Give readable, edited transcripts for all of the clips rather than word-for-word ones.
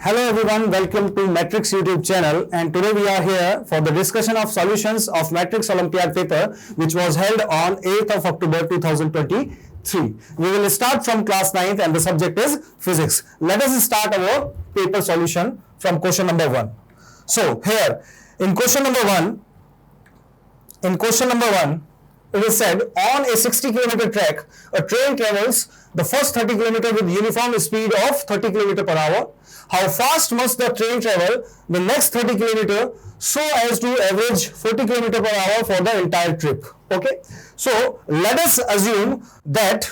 Hello everyone, welcome to Matrix YouTube channel, and today we are here for the discussion of solutions of Matrix Olympiad paper which was held on 8th of October 2023. We will start from class 9th and the subject is physics. Let us start our paper solution from question number 1. So here in question number 1, it is said on a 60 km track, a train travels the first 30 km with uniform speed of 30 km per hour. How fast must the train travel the next 30 km so as to average 40 km per hour for the entire trip? Okay. So let us assume that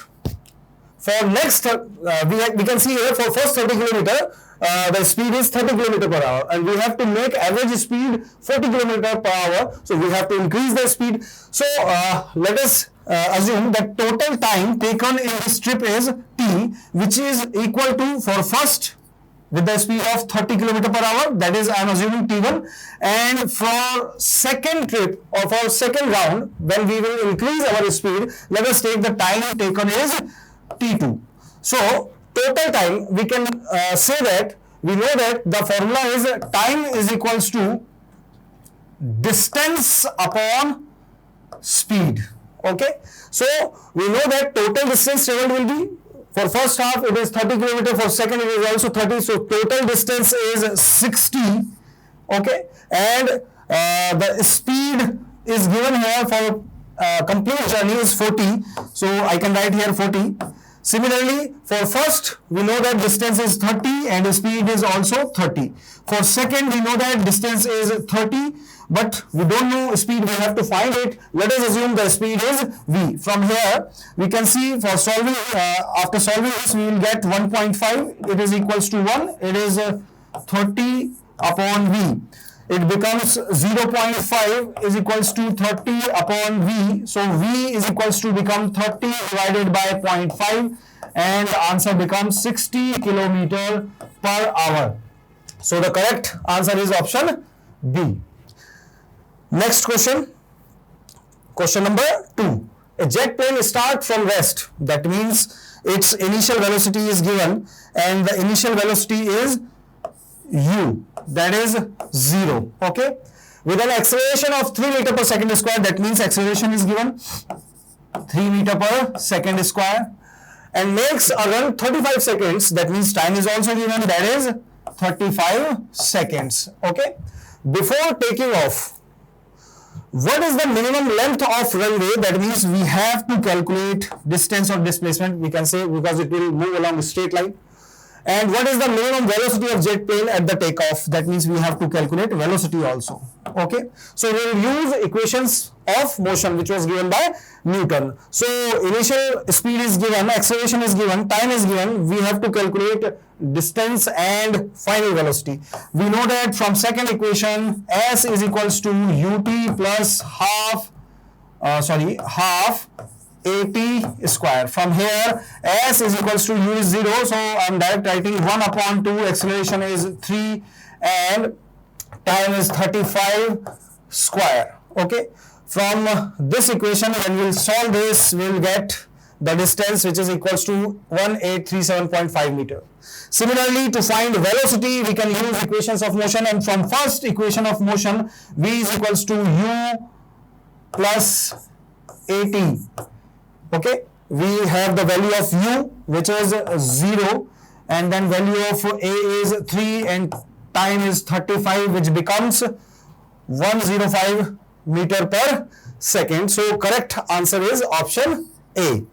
for next, we can see here for first 30 km, the speed is 30 km per hour and we have to make average speed 40 km per hour. So we have to increase the speed. So let us assume that total time taken in this trip is t, which is equal to for first with the speed of 30 km per hour, that is I am assuming t1, and for second trip or for second round when we will increase our speed, let us take the time taken is t2. So total time we can say that we know that the formula is time is equals to distance upon speed. Okay, so we know that total distance traveled will be for first half it is 30 km, for second it is also 30, so total distance is 60. Okay, and the speed is given here for complete journey is 40, so I can write here 40. Similarly, for first, we know that distance is 30 and speed is also 30. For second, we know that distance is 30, but we don't know speed, we have to find it. Let us assume the speed is v. From here, we can see for solving, after solving this, we will get 1.5, it is equals to 1, it is 30 upon v. It becomes 0.5 is equals to 30 upon v. So v is equals to become 30 divided by 0.5 and the answer becomes 60 km per hour. So the correct answer is option B. Next question. Question number 2. A jet plane starts from rest. That means its initial velocity is given and the initial velocity is u, that is 0. Okay, with an acceleration of 3 meter per second square, that means acceleration is given 3 meter per second square and makes a run 35 seconds, that means time is also given, that is 35 seconds. Okay, before taking off, what is the minimum length of runway? That means we have to calculate distance or displacement, we can say, because it will move along a straight line. And what is the minimum velocity of jet plane at the takeoff? That means we have to calculate velocity also. Okay, so we will use equations of motion which was given by Newton. So initial speed is given, acceleration is given, time is given, we have to calculate distance and final velocity. We know that from second equation, s is equals to ut plus half at square. From here, s is equals to u is 0, so I am direct writing 1 upon 2, acceleration is 3 and time is 35 square. Okay, from this equation when we will solve this, we will get the distance which is equals to 1837.5 meter. Similarly, to find velocity, we can use equations of motion, and from first equation of motion, v is equals to u plus at. Okay, we have the value of u which is 0 and then value of a is 3 and time is 35, which becomes 105 meter per second. So correct answer is option A.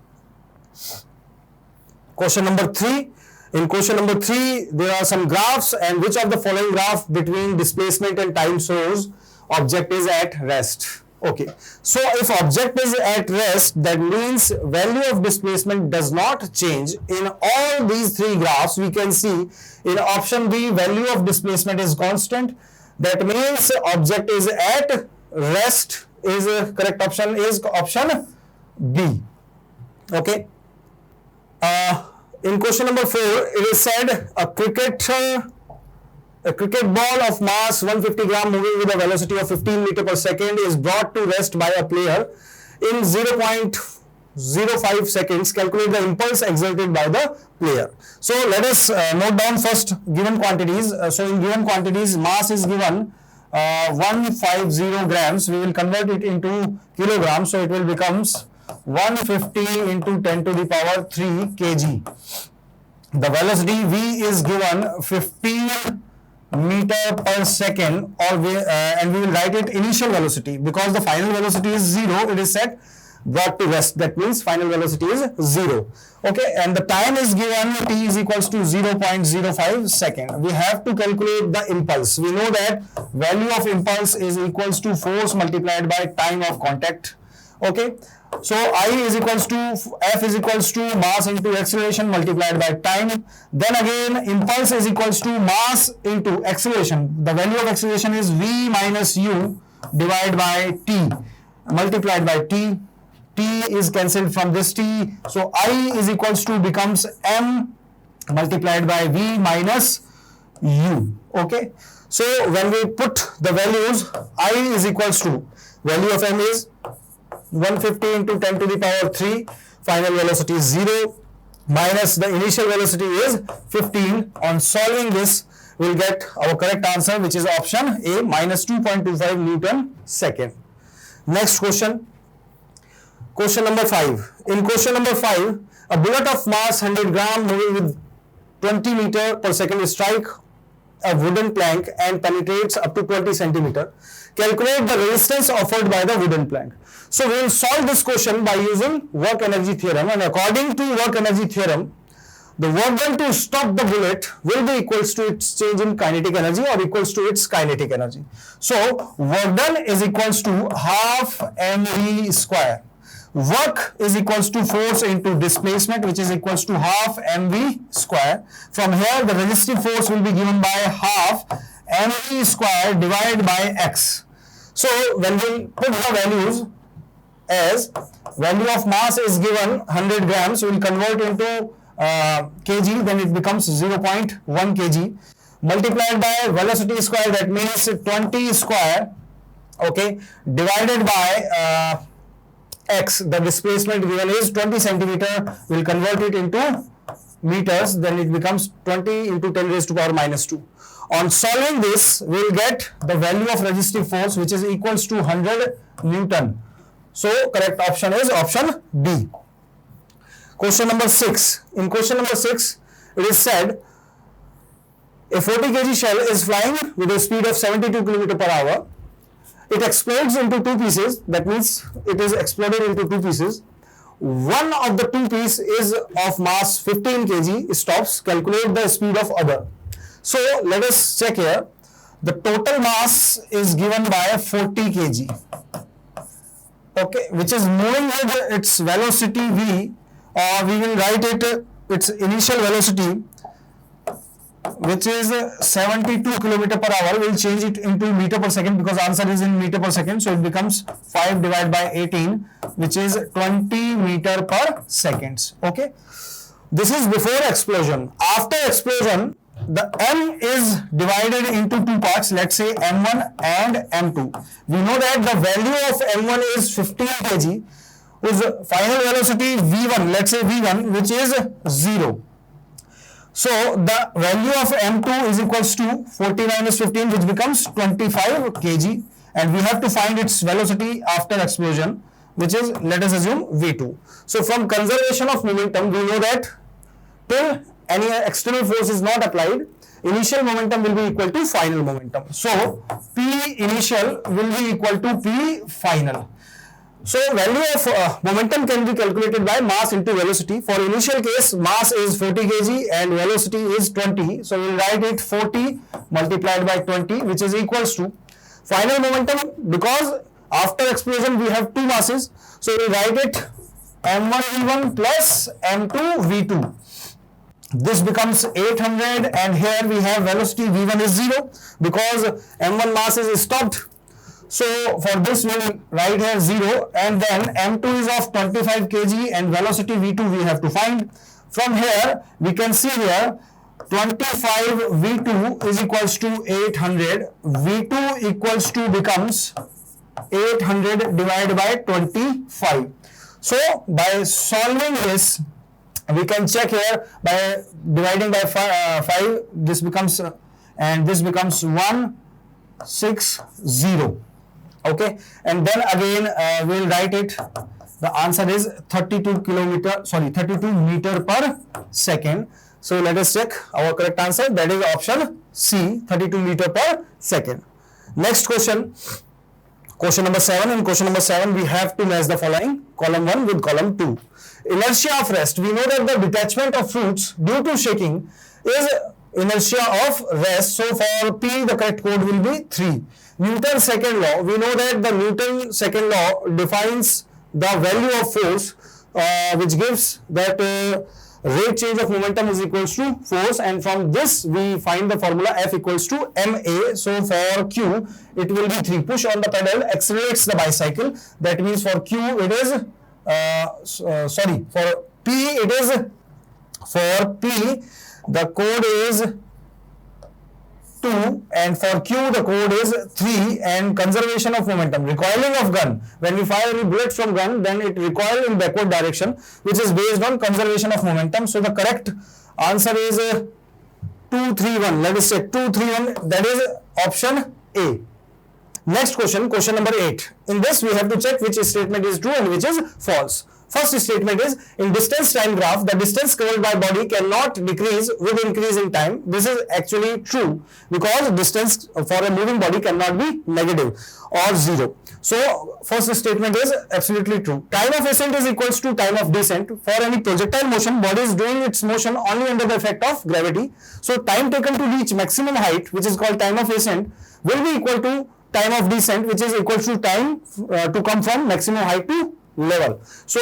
Question number 3. In question number 3, there are some graphs, and which of the following graph between displacement and time shows object is at rest? Okay, so if object is at rest, that means value of displacement does not change. In all these 3 graphs, we can see in option B, value of displacement is constant. That means object is at rest is correct option is option B. Okay. In question number 4, it is said a cricket ball of mass 150 gram moving with a velocity of 15 meter per second is brought to rest by a player in 0.5 0.05 seconds, calculate the impulse exerted by the player. So let us note down first given quantities. So in given quantities, mass is given 150 grams. We will convert it into kilograms. So it will becomes 150 into 10 to the power 3 kg. The velocity v is given 15 meter per second, or and we will write it initial velocity because the final velocity is 0. It is set brought to rest. That means final velocity is 0. Okay, and the time is given t is equals to 0.05 second. We have to calculate the impulse. We know that value of impulse is equals to force multiplied by time of contact. Okay, so I is equals to F is equals to mass into acceleration multiplied by time. Then again impulse is equals to mass into acceleration. The value of acceleration is v minus u divided by t multiplied by t. T is cancelled from this t. So I is equals to becomes m multiplied by v minus u. Okay. So when we put the values, I is equals to value of m is 150 into 10 to the power 3, final velocity is 0, minus the initial velocity is 15. On solving this, we will get our correct answer, which is option A, minus 2.25 Newton second. Next question. Question number 5. In question number 5, a bullet of mass 100 gram moving with 20 meter per second strike a wooden plank and penetrates up to 20 centimeter. Calculate the resistance offered by the wooden plank. So we will solve this question by using work energy theorem, and according to work energy theorem, the work done to stop the bullet will be equals to its change in kinetic energy or equals to its kinetic energy. So work done is equals to half mv square. Work is equals to force into displacement, which is equals to half mv square. From here, the resistive force will be given by half mv square divided by x. So when we put the values, as value of mass is given 100 grams, we will convert into kg, then it becomes 0.1 kg multiplied by velocity square, that means 20 square, okay, divided by x. The displacement given is 20 centimeter. We will convert it into meters, then it becomes 20 into 10 raised to power minus 2. On solving this, we will get the value of resistive force, which is equals to 100 Newton. So correct option is option D. Question number 6. In question number 6, it is said a 40 kg shell is flying with a speed of 72 km per hour. It explodes into two pieces. That means it is exploded into two pieces. One of the two pieces is of mass 15 kg. Stops. Calculate the speed of other. So let us check here. The total mass is given by 40 kg. Okay, which is moving with its velocity v, or we will write it its initial velocity, which is 72 km per hour. We will change it into meter per second because answer is in meter per second. So it becomes 5 divided by 18, which is 20 meter per seconds. Okay, this is before explosion. After explosion, the m is divided into two parts. Let's say m1 and m2. We know that the value of m1 is 15 kg, whose final velocity v1, let's say v1, which is 0. So the value of m2 is equals to 40 minus 15, which becomes 25 kg, and we have to find its velocity after explosion, which is, let us assume, v2. So from conservation of momentum, we know that till any external force is not applied, initial momentum will be equal to final momentum. So P initial will be equal to P final. So value of momentum can be calculated by mass into velocity. For initial case, mass is 40 kg and velocity is 20. So we will write it 40 multiplied by 20, which is equals to final momentum, because after explosion we have two masses. So we will write it m1 v1 plus m2 v2. This becomes 800, and here we have velocity v1 is 0 because m1 mass is stopped. So for this we will write here 0, and then m2 is of 25 kg and velocity v2 we have to find. From here we can see here 25 v2 is equals to 800. v2 equals to becomes 800 divided by 25. So by solving this, we can check here by dividing by 5, this becomes and this becomes 160. Okay, and then again we'll write it. The answer is 32 meter per second. So let us check our correct answer. That is option C, 32 meter per second. Next question. Question number 7. In question number 7, we have to match the following, column 1 with column 2. Inertia of rest. We know that the detachment of fruits due to shaking is inertia of rest. So for P, the correct code will be 3. Newton's second law. We know that the Newton's second law defines the value of force, which gives that rate change of momentum is equals to force, and from this we find the formula F equals to ma. So for Q it will be 3. Push on the pedal accelerates the bicycle. That means for Q it is for P it is, for P the code is 2, and for Q the code is 3, and conservation of momentum, recoiling of gun. When we fire any bullet from gun, then it recoil in backward direction, which is based on conservation of momentum. So the correct answer is 231. Let us check 231. That is option A. Next question, question number 8. In this we have to check which statement is true and which is false. First statement is, in distance time graph, the distance covered by body cannot decrease with increase in time. This is actually true because distance for a moving body cannot be negative or 0. So first statement is absolutely true. Time of ascent is equals to time of descent. For any projectile motion, body is doing its motion only under the effect of gravity. So time taken to reach maximum height, which is called time of ascent, will be equal to time of descent, which is equal to time to come from maximum height to level. So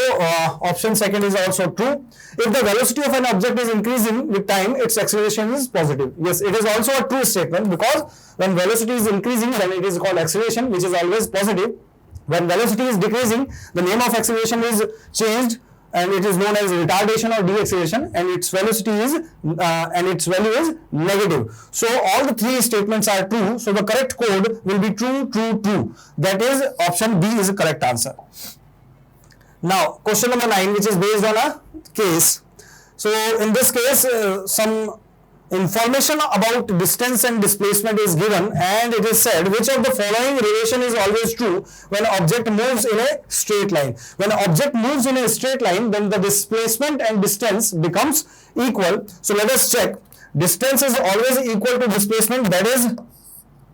option second is also true. If the velocity of an object is increasing with time, its acceleration is positive. Yes, it is also a true statement, because when velocity is increasing, then it is called acceleration, which is always positive. When velocity is decreasing, the name of acceleration is changed, and it is known as retardation or deceleration, and its velocity is and its value is negative. So all the 3 statements are true. So the correct code will be true, true, true. That is option B is the correct answer. Now question number 9, which is based on a case. So in this case, some information about distance and displacement is given, and it is said which of the following relation is always true when object moves in a straight line. When object moves in a straight line, then the displacement and distance becomes equal. So let us check. Distance is always equal to displacement. That is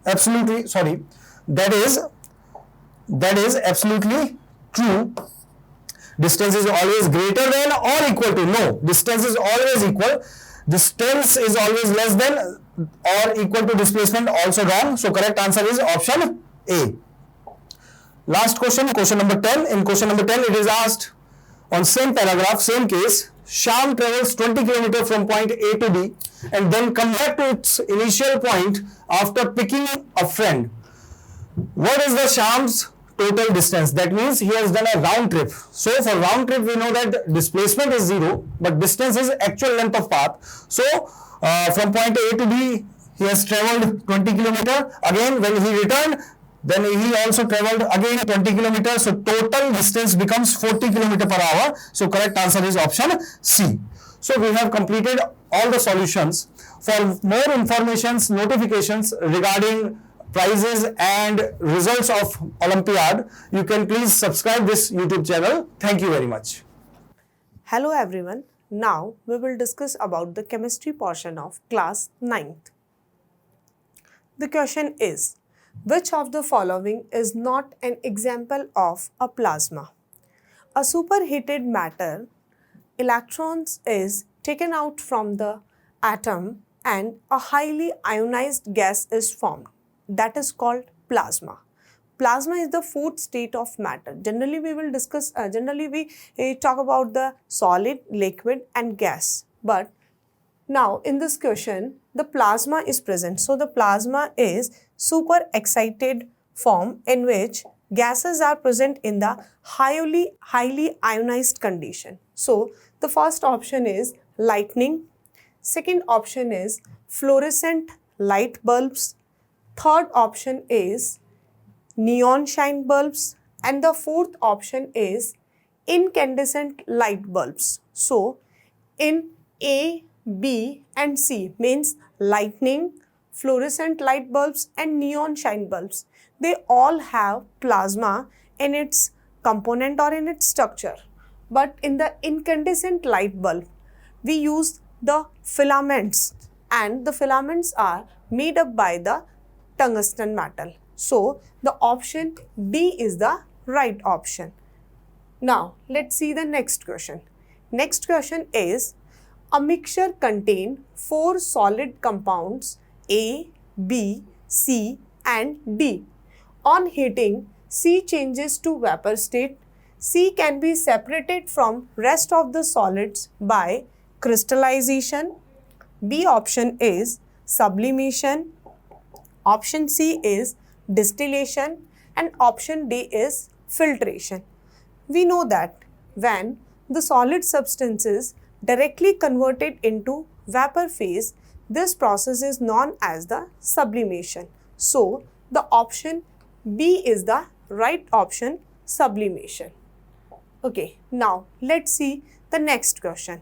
absolutely absolutely true. Distance is always greater than or equal to. No, distance is always equal. Distance is always less than or equal to displacement, also wrong. So correct answer is option A. Last question, question number 10. In question number 10, it is asked on same paragraph, same case. Shyam travels 20 km from point A to B and then come back to its initial point after picking a friend. What is the Shyam's total distance? That means he has done a round trip. So for round trip, we know that displacement is 0, but distance is actual length of path. So from point A to B, he has traveled 20 km. Again, when he returned, then he also traveled again 20 km. So total distance becomes 40 km per hour. So correct answer is option C. So we have completed all the solutions. For more informations, notifications regarding prizes and results of Olympiad, you can please subscribe this YouTube channel. Thank you very much. Hello everyone. Now we will discuss about the chemistry portion of class 9th. The question is, which of the following is not an example of a plasma? A superheated matter, electrons is taken out from the atom and a highly ionized gas is formed. That is called plasma. Plasma is the fourth state of matter. Generally, we will discuss, we talk about the solid, liquid and gas. But now in this question, the plasma is present. So the plasma is super excited form in which gases are present in the highly ionized condition. So the first option is lightning. Second option is fluorescent light bulbs. Third option is neon shine bulbs, and the fourth option is incandescent light bulbs. So in A, B and C means lightning, fluorescent light bulbs and neon shine bulbs. They all have plasma in its component or in its structure. But in the incandescent light bulb, we use the filaments, and the filaments are made up by the tungsten metal. So the option D is the right option. Now let's see the next question. Next question is, a mixture contain 4 solid compounds A, B, C and D. On heating, C changes to vapor state. C can be separated from rest of the solids by crystallization. B option is sublimation. Option C is distillation and option D is filtration. We know that when the solid substance is directly converted into vapor phase, this process is known as the sublimation. So the option B is the right option, sublimation. Okay, now let's see the next question.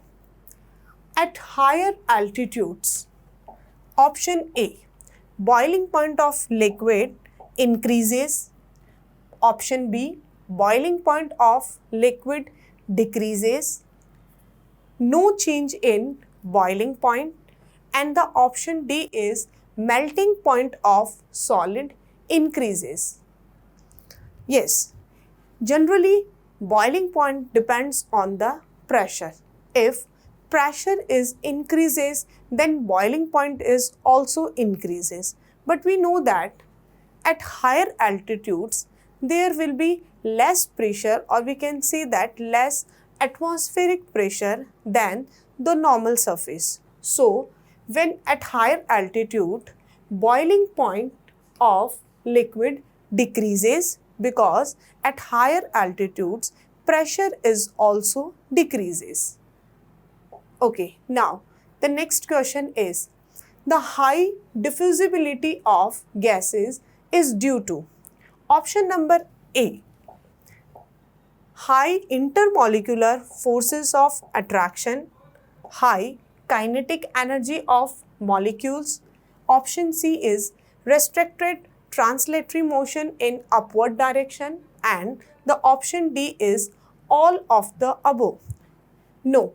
At higher altitudes, option A, boiling point of liquid increases. Option B, boiling point of liquid decreases. No change in boiling point. And the option D is melting point of solid increases. Yes, generally boiling point depends on the pressure. If pressure is increases, then boiling point is also increases. But we know that at higher altitudes there will be less pressure, or we can say that less atmospheric pressure than the normal surface. So when at higher altitude, boiling point of liquid decreases, because at higher altitudes pressure is also decreases. Okay, now the next question is, the high diffusibility of gases is due to. Option number A, high intermolecular forces of attraction, high kinetic energy of molecules. Option C is restricted translatory motion in upward direction, and the option D is all of the above. No,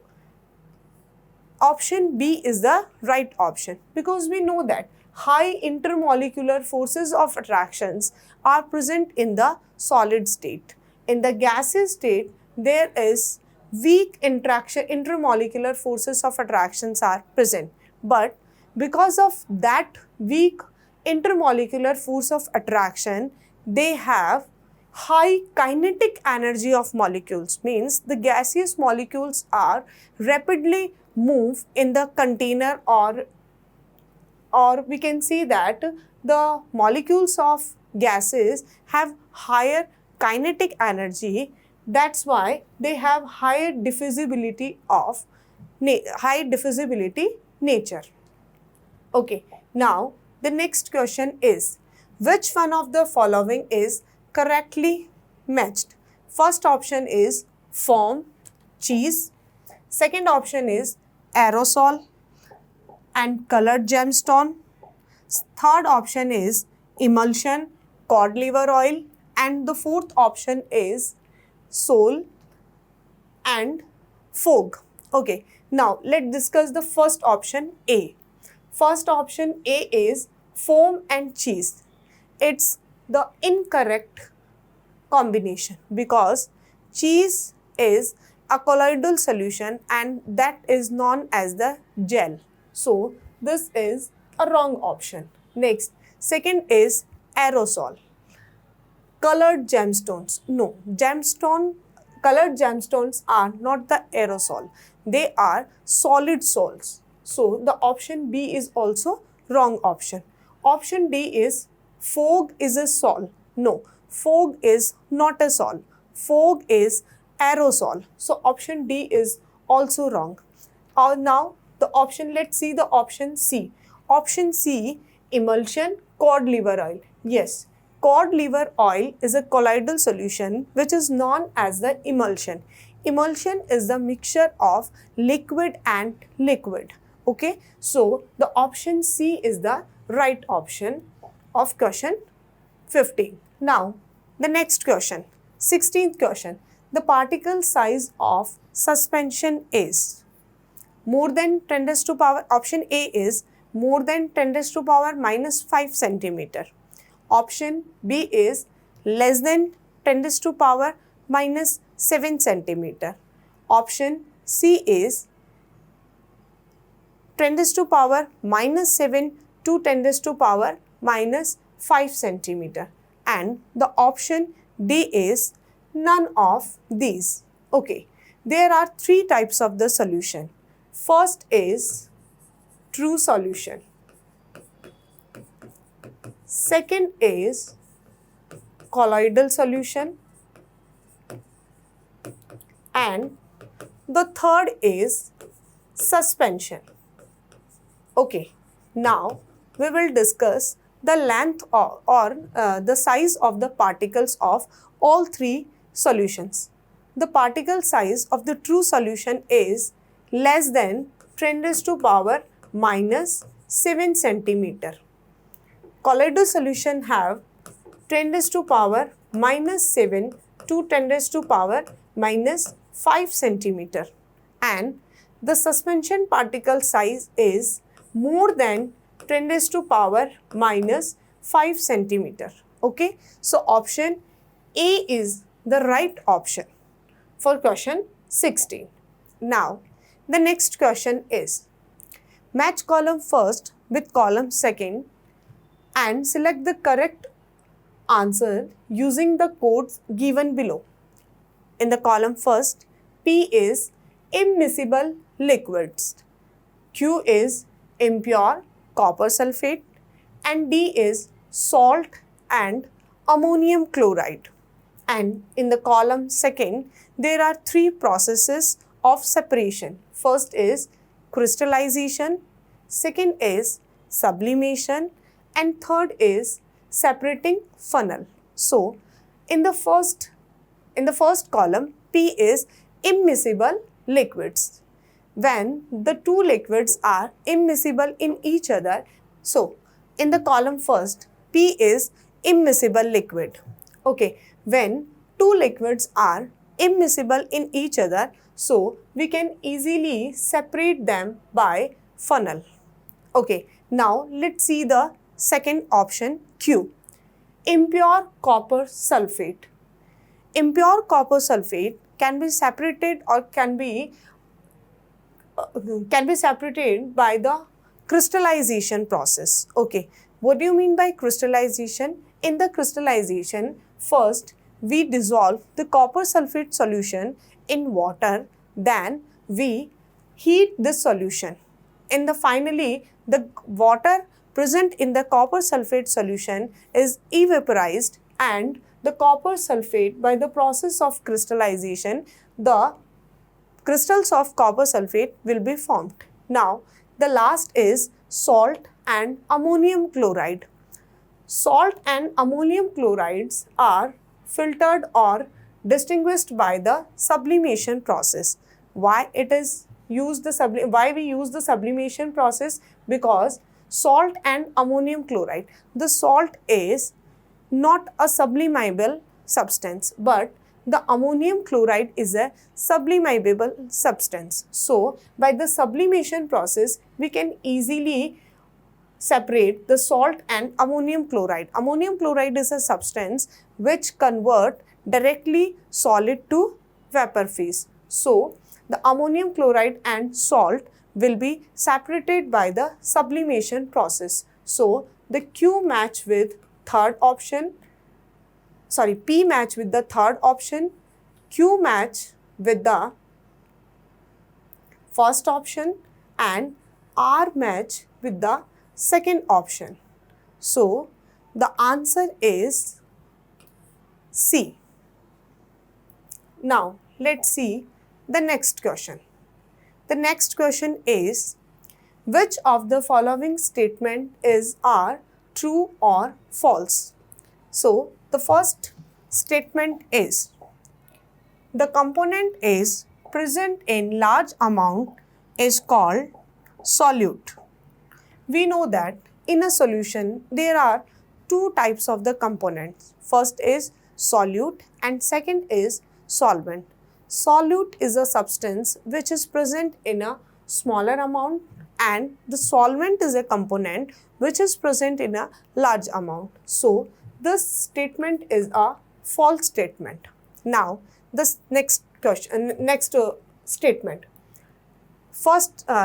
option B is the right option, because we know that high intermolecular forces of attractions are present in the solid state. In the gaseous state, there is weak intermolecular forces of attractions are present. But because of that weak intermolecular force of attraction, they have high kinetic energy of molecules, means the gaseous molecules are rapidly move in the container, or we can see that the molecules of gases have higher kinetic energy. That's why they have higher diffusibility nature. Okay, now the next question is, which one of the following is correctly matched? First option is foam, cheese. Second option is aerosol and colored gemstone. Third option is emulsion, cod liver oil. And the fourth option is sol and fog. Okay, now let's discuss the first option A. First option A is foam and cheese. It's the incorrect combination, because cheese is a colloidal solution and that is known as the gel. So this is a wrong option. Next, second is aerosol. Colored gemstones. No, colored gemstones are not the aerosol. They are solid sols. So the option B is also wrong option. Option D is fog is a sol. No, fog is not a sol. Fog is aerosol. So option D is also wrong. Now the option, let's see the option C. Option C, emulsion, cod liver oil. Yes, cod liver oil is a colloidal solution which is known as the emulsion. Emulsion is the mixture of liquid and liquid. Okay, so the option C is the right option of question 15. Now, the next question, 16th question. The particle size of suspension is more than 10 raised to power, option A is more than 10 raised to power minus 5 centimeter. Option B is less than 10 raised to power minus 7 centimeter. Option C is 10 raised to power minus 7 to 10 raised to power minus 5 centimeter. And the option D is none of these. Okay, there are three types of the solution. First is true solution. Second is colloidal solution. And the third is suspension. Okay, now we will discuss the length or the size of the particles of all three solutions. The particle size of the true solution is less than 10 raised to power minus 7 centimeter. Colloidal solution have 10 raised to power minus 7 to 10 raised to power minus 5 centimeter. And the suspension particle size is more than 10 raised to power minus 5 centimeter. Okay, so option A is the right option for question 16. Now, the next question is match column first with column second and select the correct answer using the codes given below. In the column first, P is immiscible liquids, Q is impure copper sulfate, and D is salt and ammonium chloride. And in the column second, there are three processes of separation. First is crystallization, second is sublimation, and third is separating funnel. So, in the first column, P is immiscible liquids. When the two liquids are immiscible in each other, so in the column first, P is immiscible liquid. Okay, when two liquids are immiscible in each other, so we can easily separate them by funnel. Okay, now let's see the second option, Q, impure copper sulfate. Impure copper sulfate can be separated or can be separated by the crystallization process. Okay, what do you mean by crystallization? In the crystallization, first we dissolve the copper sulfate solution in water, then we heat this solution. In the finally, the water present in the copper sulfate solution is evaporized and the copper sulfate, by the process of crystallization, the crystals of copper sulfate will be formed. Now, the last is salt and ammonium chloride. Salt and ammonium chlorides are filtered or distinguished by the sublimation process. Why we use the sublimation process? Because salt and ammonium chloride, the salt is not a sublimable substance, but the ammonium chloride is a sublimable substance. So, by the sublimation process, we can easily separate the salt and ammonium chloride. Ammonium chloride is a substance which convert directly solid to vapor phase. So, the ammonium chloride and salt will be separated by the sublimation process. So, the Q match with third option, P match with the third option, Q match with the first option, and R match with the second option. So, the answer is C. Now, let's see the next question. The next question is, which of the following statement are true or false? So the first statement is the component is present in large amount is called solute. We know that in a solution there are two types of the components. First is solute and second is solvent. Solute is a substance which is present in a smaller amount and the solvent is a component which is present in a large amount. So this statement is a false statement. Now this next statement.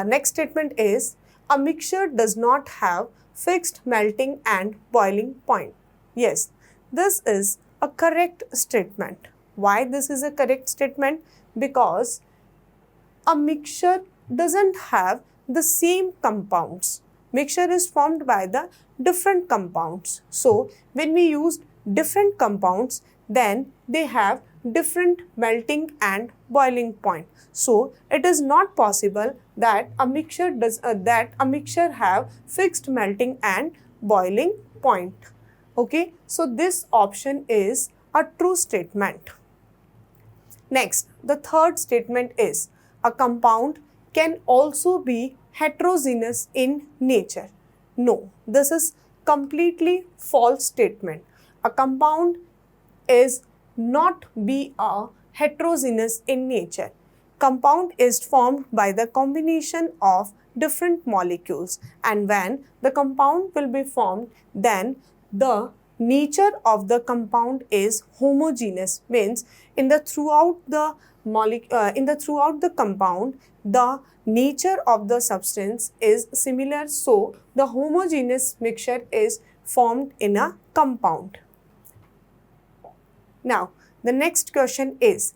Next statement is a mixture does not have fixed melting and boiling point. Yes, this is a correct statement. Why this is a correct statement? Because a mixture doesn't have the same compounds. Mixture is formed by the different compounds. So when we use different compounds, then they have different melting and boiling point. So it is not possible that a mixture have fixed melting and boiling point. Okay, so this option is a true statement. Next, the third statement is a compound can also be heterogeneous in nature. No, this is completely false statement. A compound is not be a heterogeneous in nature. Compound is formed by the combination of different molecules, and when the compound will be formed, then the nature of the compound is homogeneous, means in the throughout the compound the nature of the substance is similar, so the homogeneous mixture is formed in a compound. Now the next question is,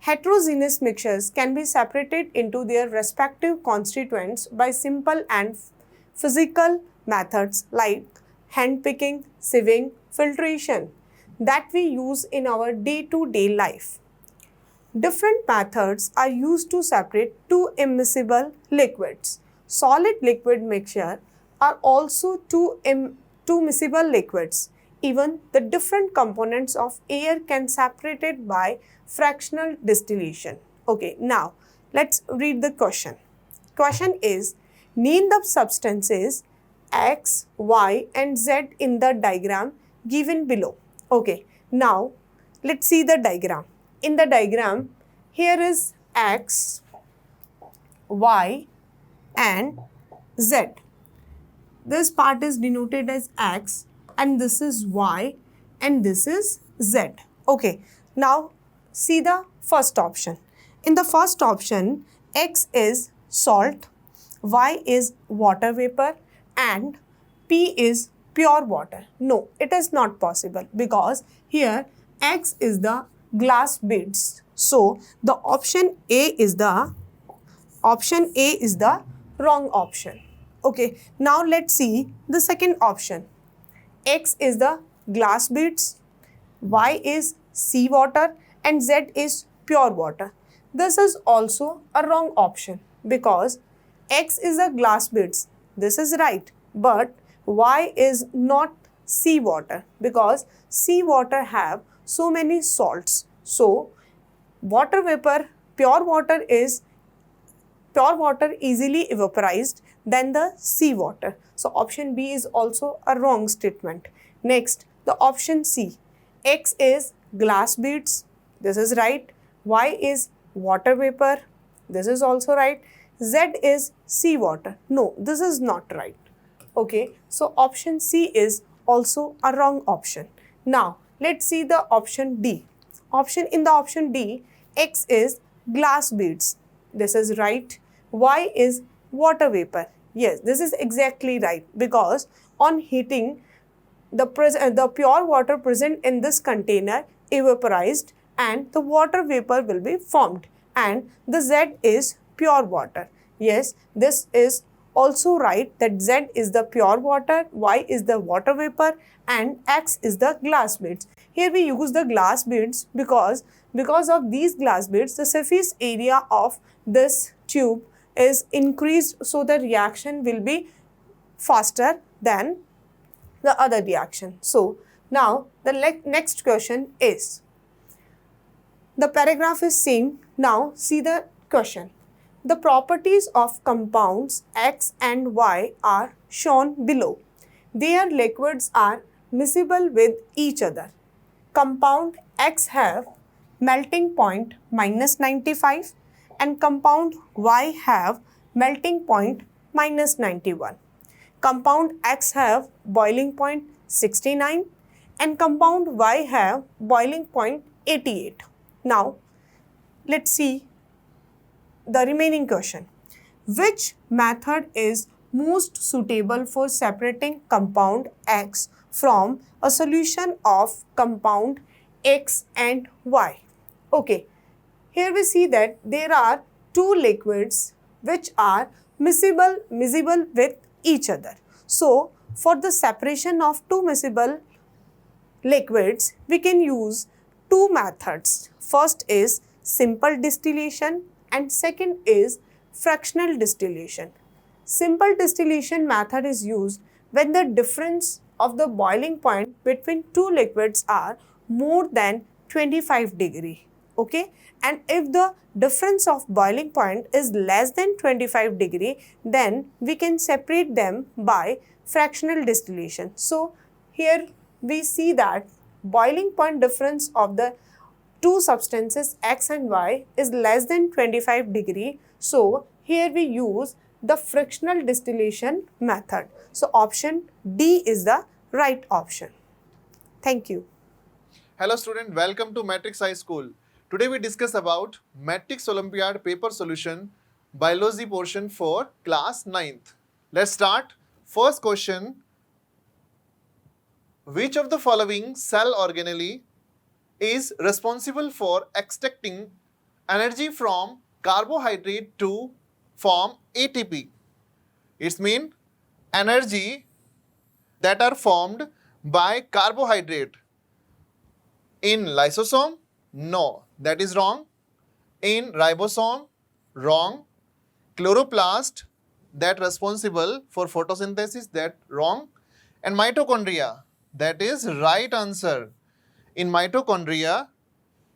heterogeneous mixtures can be separated into their respective constituents by simple and physical methods like handpicking, sieving, filtration that we use in our day-to-day life. Different methods are used to separate two immiscible liquids. Solid liquid mixture are also two miscible liquids. Even the different components of air can separate it by fractional distillation. Okay, now let's read the question. Question is, name the substances X, Y and Z in the diagram given below. Okay, now let's see the diagram. In the diagram, here is X, Y and Z. This part is denoted as X and this is Y and this is Z. Okay, now see the first option. In the first option, X is salt, Y is water vapor and P is pure water. No, it is not possible because here X is the glass beads. So the option A is the wrong option. Okay, now let's see the second option. X is the glass beads, Y is seawater and Z is pure water. This is also a wrong option because X is a glass beads. This is right, but Y is not seawater because seawater have so many salts. So water vapor, pure water easily vaporized than the seawater. So option B is also a wrong statement. Next, the option C. X is glass beads. This is right. Y is water vapor. This is also right. Z is seawater. No, this is not right. Okay, so option C is also a wrong option. Now, let's see the option D. In the option D, X is glass beads. This is right. Y is water vapor. Yes, this is exactly right because on heating, the pure water present in this container evaporized and the water vapor will be formed and the Z is pure water. Yes, this is also right that Z is the pure water, Y is the water vapor and X is the glass beads. Here we use the glass beads because of these glass beads, the surface area of this tube is increased, so the reaction will be faster than the other reaction. So Now, the next question is, the paragraph is same. Now, see the question. The properties of compounds X and Y are shown below. Their liquids are miscible with each other. Compound X have melting point minus 95 and compound Y have melting point minus 91. Compound X have boiling point 69 and compound Y have boiling point 88. Now, let's see the remaining question. Which method is most suitable for separating compound X from a solution of compound X and Y? Okay, here we see that there are two liquids which are miscible with each other. So, for the separation of two miscible liquids, we can use two methods. First is simple distillation and second is fractional distillation. Simple distillation method is used when the difference of the boiling point between two liquids are more than 25 degree. Okay, and if the difference of boiling point is less than 25 degree, then we can separate them by fractional distillation. So here we see that boiling point difference of the two substances X and Y is less than 25 degree. So here we use the fractional distillation method. So option D is the right option. Thank you. Hello student, welcome to Matrix High School. Today we discuss about Matrix Olympiad paper solution biology portion for class 9th. Let's start. First question. Which of the following cell organelle is responsible for extracting energy from carbohydrate to form ATP? It means energy that are formed by carbohydrate. In lysosome? No, that is wrong. In ribosome? Wrong. Chloroplast, that responsible for photosynthesis, that wrong. And mitochondria, that is right answer. In mitochondria,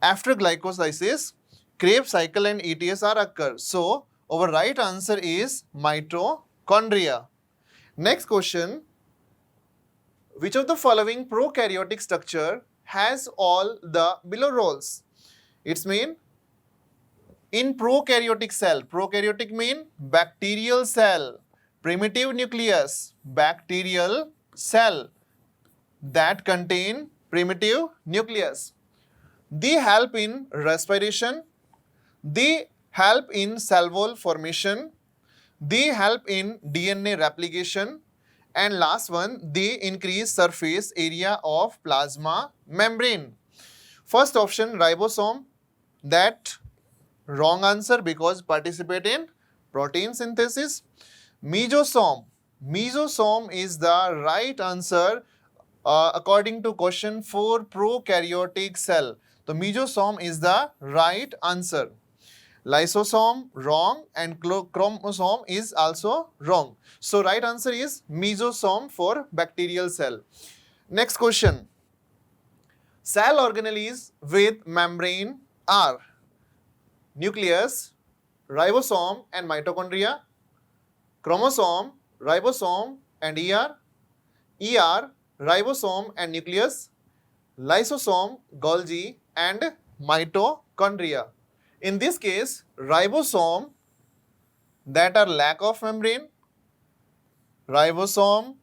after glycolysis, Krebs cycle and ETSR occur. So, our right answer is mitochondria. Next question. Which of the following prokaryotic structure has all the below roles? It's mean in prokaryotic cell. Prokaryotic mean bacterial cell. Primitive nucleus, bacterial cell that contain primitive nucleus. They help in respiration. They help in cell wall formation. They help in DNA replication. And last one, they increase surface area of plasma membrane. First option, ribosome, that wrong answer because participate in protein synthesis. Mesosome, mesosome is the right answer according to question 4, prokaryotic cell. So mesosome is the right answer. Lysosome wrong and chromosome is also wrong. So right answer is mesosome for bacterial cell. Next question. Cell organelles with membrane are nucleus, ribosome and mitochondria, chromosome, ribosome and ER, ribosome and nucleus, lysosome, Golgi and mitochondria. In this case, ribosome that are lack of membrane, ribosome.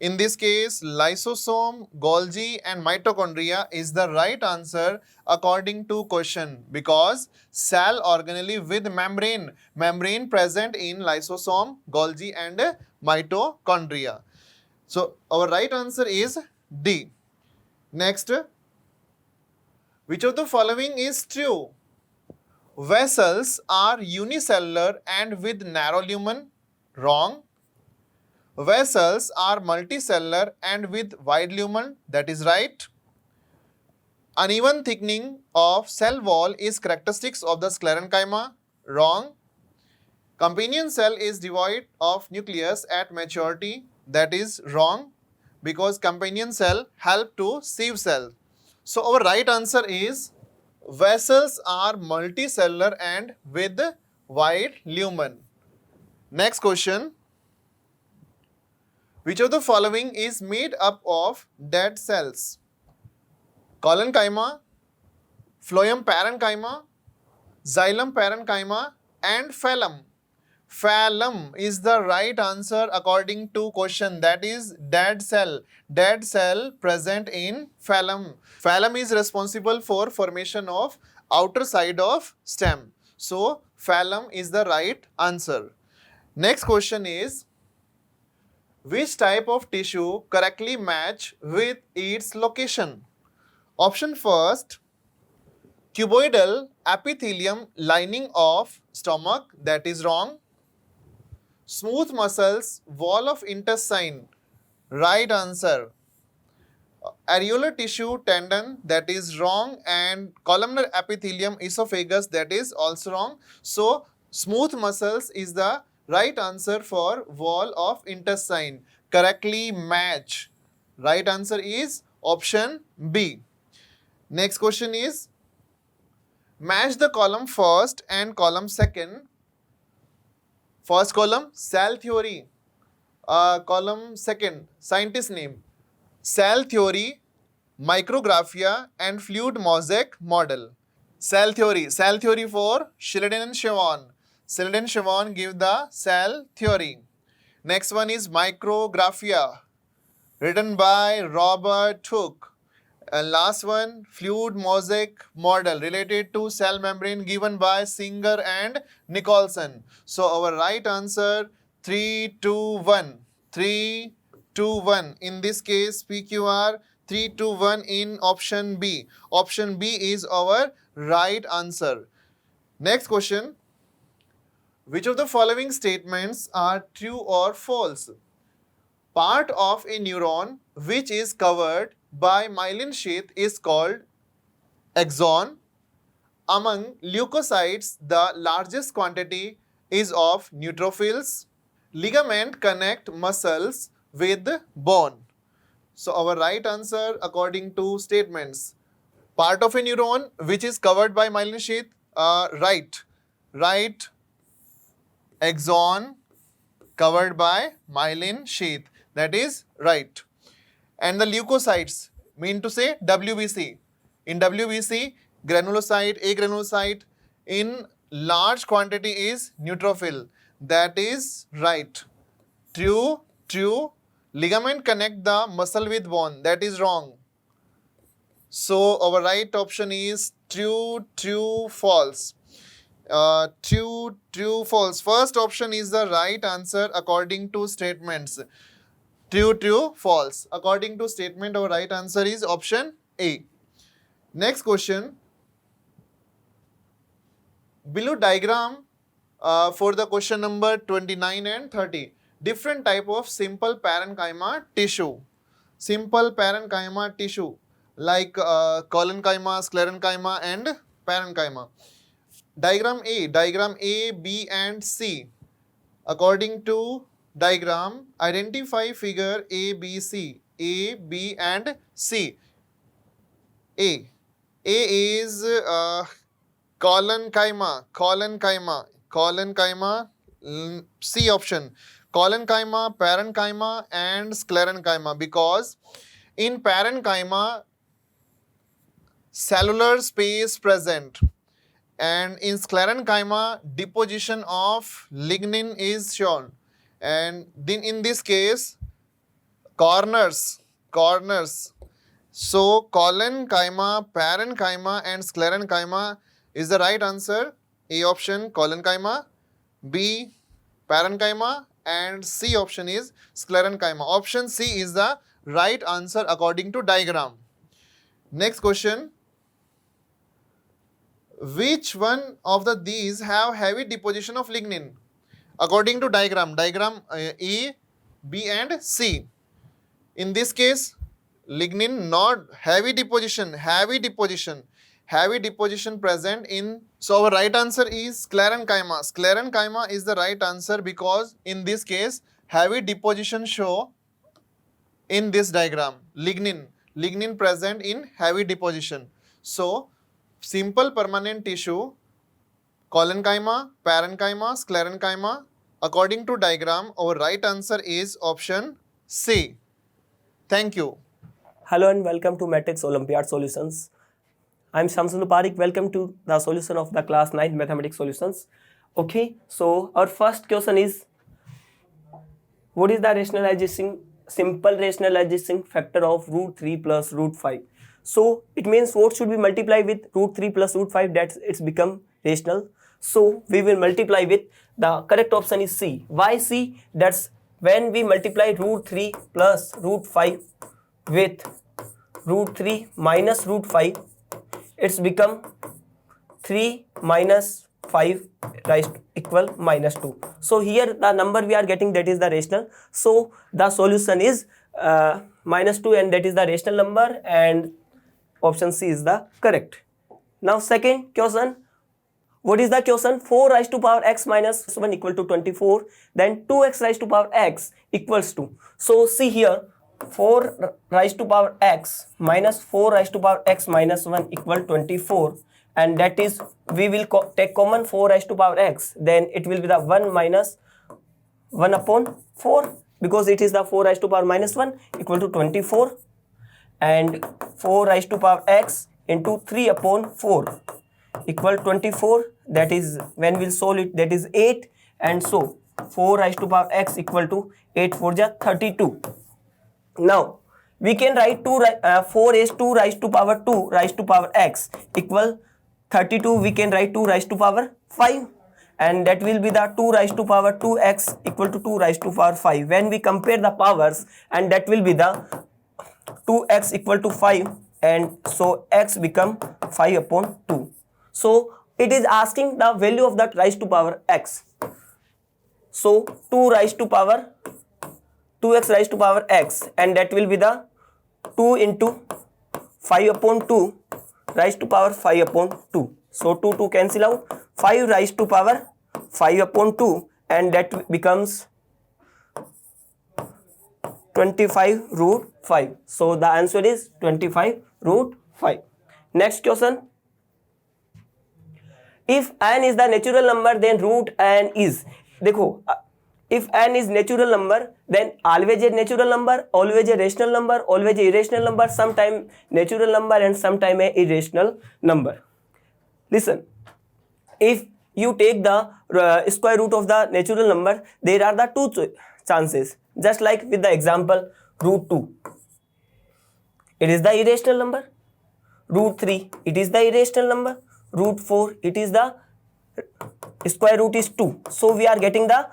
In this case, lysosome, Golgi and mitochondria is the right answer according to question because cell organelle with membrane present in lysosome, Golgi and mitochondria. So our right answer is D. Next, which of the following is true? Vessels are unicellular and with narrow lumen. Wrong. Vessels are multicellular and with wide lumen. That is right. Uneven thickening of cell wall is characteristics of the sclerenchyma. Wrong. Companion cell is devoid of nucleus at maturity. That is wrong because companion cell help to sieve cell. So our right answer is vessels are multicellular and with wide lumen. Next question. Which of the following is made up of dead cells? Collenchyma, phloem parenchyma, xylem parenchyma and phloem. Phloem is the right answer according to question, that is dead cell. Dead cell present in phloem. Phloem is responsible for formation of outer side of stem. So phloem is the right answer. Next question is, which type of tissue correctly match with its location? Option first, cuboidal epithelium lining of stomach, that is wrong. Smooth muscles, wall of intestine, right answer. Areolar tissue tendon, that is wrong, and columnar epithelium esophagus, that is also wrong. So smooth muscles is the right answer for wall of intestine. Correctly match. Right answer is option B. Next question is, match the column first and column second. First column, cell theory. Column second, scientist name. Cell theory, micrographia and fluid mosaic model. Cell theory for Sheridan and Chevon. Sheridan and Chevon give the cell theory. Next one is micrographia, written by Robert Hooke. And last one, fluid mosaic model related to cell membrane, given by Singer and Nicholson. So our right answer 3, 2, 1. 3, 2, 1. In this case, PQR 3, 2, 1 in option B. Option B is our right answer. Next question. Which of the following statements are true or false? Part of a neuron which is covered by myelin sheath is called axon. Among leukocytes, the largest quantity is of neutrophils. Ligament connect muscles with bone. So our right answer according to statements. Part of a neuron which is covered by myelin sheath, right. Axon covered by myelin sheath, that is right. And the leukocytes, mean to say WBC. In WBC, granulocyte, A granulocyte in large quantity is neutrophil, that is right. True. Ligament connect the muscle with bone, that is wrong. So our right option is true, false. True, false. First option is the right answer according to statements. True, false. According to statement, our right answer is option A. Next question. Below diagram for the question number 29 and 30. Different type of simple parenchyma tissue. Simple parenchyma tissue like collenchyma, sclerenchyma and parenchyma. Diagram A, B and C. According to diagram, identify figure A, B, C. A, B and C. A is collenchyma. C option. Collenchyma, parenchyma and sclerenchyma, because in parenchyma cellular space present, and in sclerenchyma deposition of lignin is shown, and then in this case corners. So collenchyma, parenchyma and sclerenchyma is the right answer. A option collenchyma, B parenchyma and C option is sclerenchyma. Option C is the right answer according to diagram. Next question. Which one of these have heavy deposition of lignin? According to diagram A, B and C. In this case, lignin not heavy deposition present in. So our right answer is sclerenchyma. Sclerenchyma is the right answer because in this case heavy deposition show in this diagram? Lignin present in heavy deposition. So simple permanent tissue, collenchyma, parenchyma, sclerenchyma. According to diagram, our right answer is option C. Thank you. Hello and welcome to Matrix Olympiad Solutions. I am Shamsul Parik. Welcome to the solution of the class 9 mathematics solutions. Okay, so our first question is, what is the simple rationalizing factor of root 3 plus root 5? So it means what should we multiply with root 3 plus root 5, that it's become rational. So we will multiply with, the correct option is C. Why C? That's when we multiply root 3 plus root 5 with root 3 minus root 5, it's become 3 minus 5 raised equal minus 2. So here the number we are getting, that is the rational. So the solution is minus 2, and that is the rational number, and option C is the correct. Now second question, what is the question? 4 raised to power x minus 1 equal to 24, then 2x raised to power x equals to. So see here, 4 raised to power x minus 4 raised to power x minus 1 equal 24, and that is, we will take common 4 raised to power x, then it will be the 1 minus 1 upon 4, because it is the 4 raised to power minus 1 equal to 24, and 4 raised to power x into 3 upon 4 equal 24, that is, when we'll solve it, that is 8, and so 4 raised to power x equal to 8 4 ja 32. Now we can write 4 is 2 raised to power 2 raised to power x equal 32. We can write 2 raised to power 5, and that will be the 2 raised to power 2x equal to 2 raised to power 5. When we compare the powers, and that will be the 2x equal to 5, and so x become 5 upon 2. So it is asking the value of that raised to power x. So 2 raised to power 2x raised to power x, and that will be the 2 into 5 upon 2 raised to power 5 upon 2. So 2 cancel out, 5 raised to power 5 upon 2, and that becomes 25 root 5. So the answer is 25 root 5. Next question. If n is the natural number, then root n is, देखो, if n is natural number, then always a natural number, always a rational number, always a irrational number, sometime natural number and sometime a irrational number. Listen, if you take the square root of the natural number, there are the two chances, just like with the example root 2, it is the irrational number. Root 3, it is the irrational number. Root 4, it is the square root is 2. So we are getting the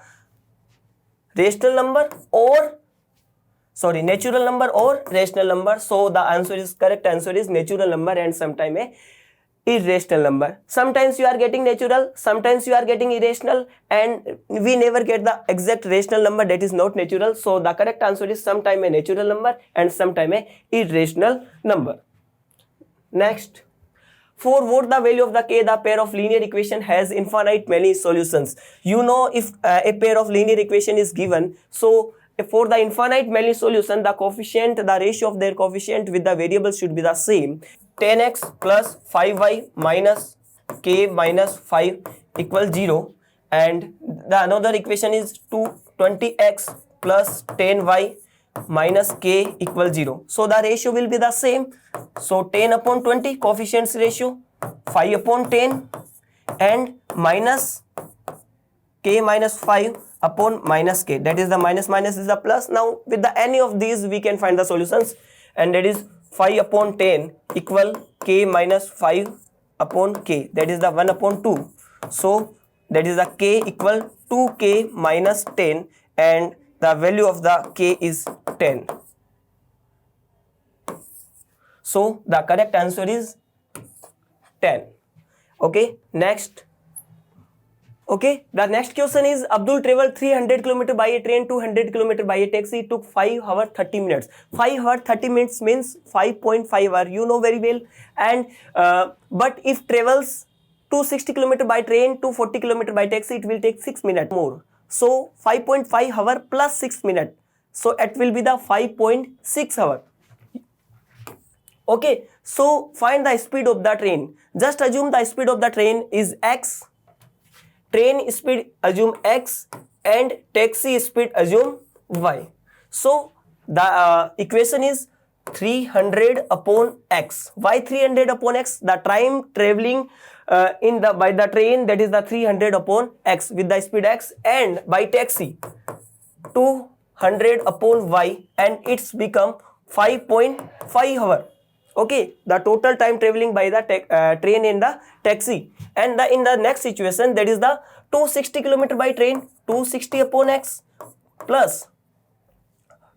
rational number or, sorry, natural number or rational number. So the answer is, correct answer is natural number and sometime a irrational number. Sometimes you are getting natural, sometimes you are getting irrational, and we never get the exact rational number, that is not natural. So the correct answer is sometime a natural number and sometime a irrational number. Next, for what the value of the k, the pair of linear equation has infinite many solutions. You know, if a pair of linear equation is given, so for the infinite many solution, the coefficient, the ratio of their coefficient with the variables should be the same. 10x plus 5y minus k minus 5 equals 0, and the another equation is 20x plus 10y minus k equals 0. So the ratio will be the same. So 10 upon 20 coefficients ratio, 5 upon 10, and minus k minus 5 upon minus k, that is the minus is the plus. Now with the any of these we can find the solutions, and that is 5 upon 10 equal k minus 5 upon k, that is the 1 upon 2. So that is the k equal 2k minus 10, and the value of the k is 10. So the correct answer is 10. Okay, next. Okay, the next question is, Abdul traveled 300 km by a train, 200 km by a taxi. It took 5 hours 30 minutes. 5 hours 30 minutes means 5.5 hours. You know very well. And but if travels 260 km by train, 240 km by taxi, it will take 6 minutes more. So 5.5 hour plus 6 minute. So it will be the 5.6 hour. Okay, so find the speed of the train. Just assume the speed of the train is x, train speed assume x, and taxi speed assume y. So the equation is 300 upon x. Why 300 upon x? The time traveling by the train, that is the 300 upon x with the speed x, and by taxi 200 upon y, and it's become 5.5 hour. Okay, the total time traveling by the train and the taxi. And in the next situation, that is the 260 km by train, 260 upon x plus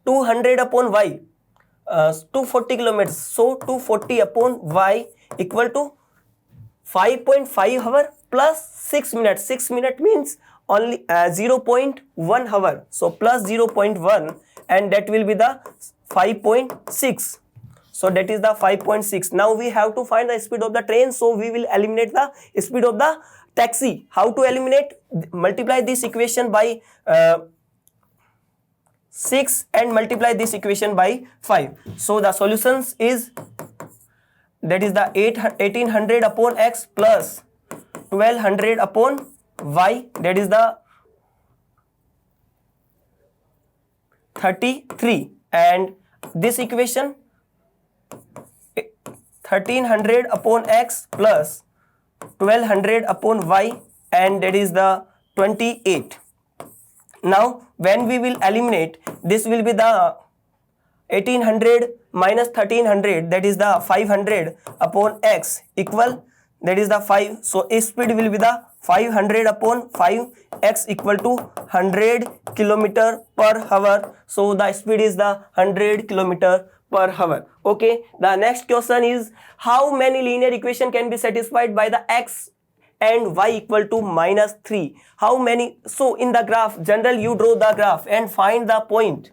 200 upon y, 240 kilometers. So 240 upon y equal to 5.5 hour plus 6 minutes. 6 minute means only 0.1 hour. So plus 0.1, and that will be the 5.6. So that is the 5.6. Now we have to find the speed of the train. So we will eliminate the speed of the taxi. How to eliminate? Multiply this equation by 6 and multiply this equation by 5. So the solutions is, that is the 1800 upon x plus 1200 upon y, that is the 33, and this equation 1300 upon x plus 1200 upon y, and that is the 28. Now when we will eliminate, this will be the 1800 minus 1300, that is the 500 upon x equal, that is the 5. So speed will be the 500 upon 5, x equal to 100 kilometer per hour. So the speed is the 100 kilometer per hour. Okay, the next question is, how many linear equation can be satisfied by the x and y equal to minus 3? How many? So in the graph, general, you draw the graph and find the point.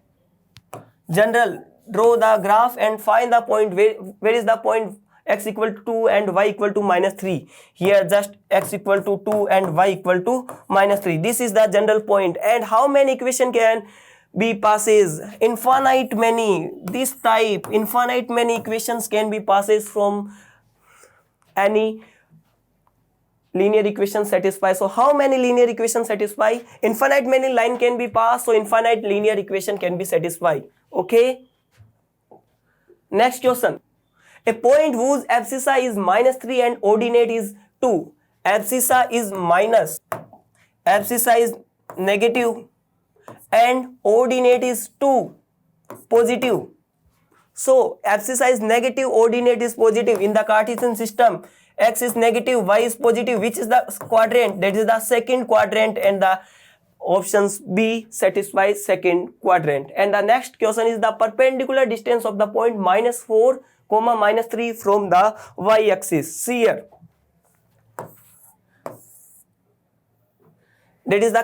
General, draw the graph and find the point. Where is the point? X equal to 2 and y equal to minus 3. Here just x equal to 2 and y equal to minus 3. This is the general point. And how many equation can be passes? Infinite many. This type, infinite many equations can be passes from any linear equation satisfy. So how many linear equations satisfy? Infinite many line can be passed, so infinite linear equation can be satisfied. Okay, next question. A point whose abscissa is minus 3 and ordinate is 2. Abscissa is minus, abscissa is negative, and ordinate is 2, positive. So abscissa is negative, ordinate is positive. In the Cartesian system, x is negative, y is positive. Which is the quadrant? That is the second quadrant, and the options B satisfies second quadrant. And the next question is the perpendicular distance of the point minus 4, minus 3 from the y-axis. See here. That is the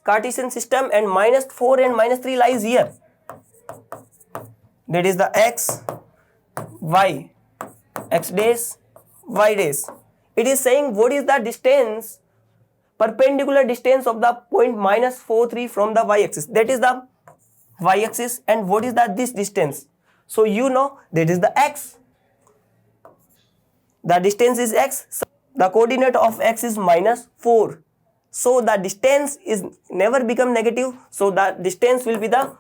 Cartesian system, and minus 4 and minus 3 lies here. That is the x, y, x dash, y dash. It is saying what is the distance, perpendicular distance of the point minus 4, 3 from the y-axis. That is the y-axis, and what is this distance? So you know that is the x. The distance is x. So the coordinate of x is minus 4. So the distance is never become negative. So the distance will be the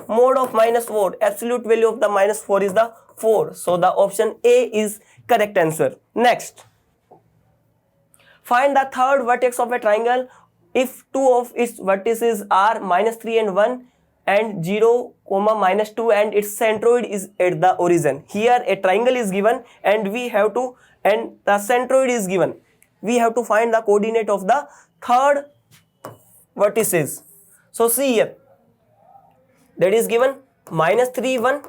mode of minus 4. Absolute value of the minus 4 is the 4. So the option A is correct answer. Next. Find the third vertex of a triangle if two of its vertices are minus 3 and 1 and 0, minus 2, and its centroid is at the origin. Here a triangle is given and the centroid is given. We have to find the coordinate of the third vertices. So see here, that is given minus 3, 1,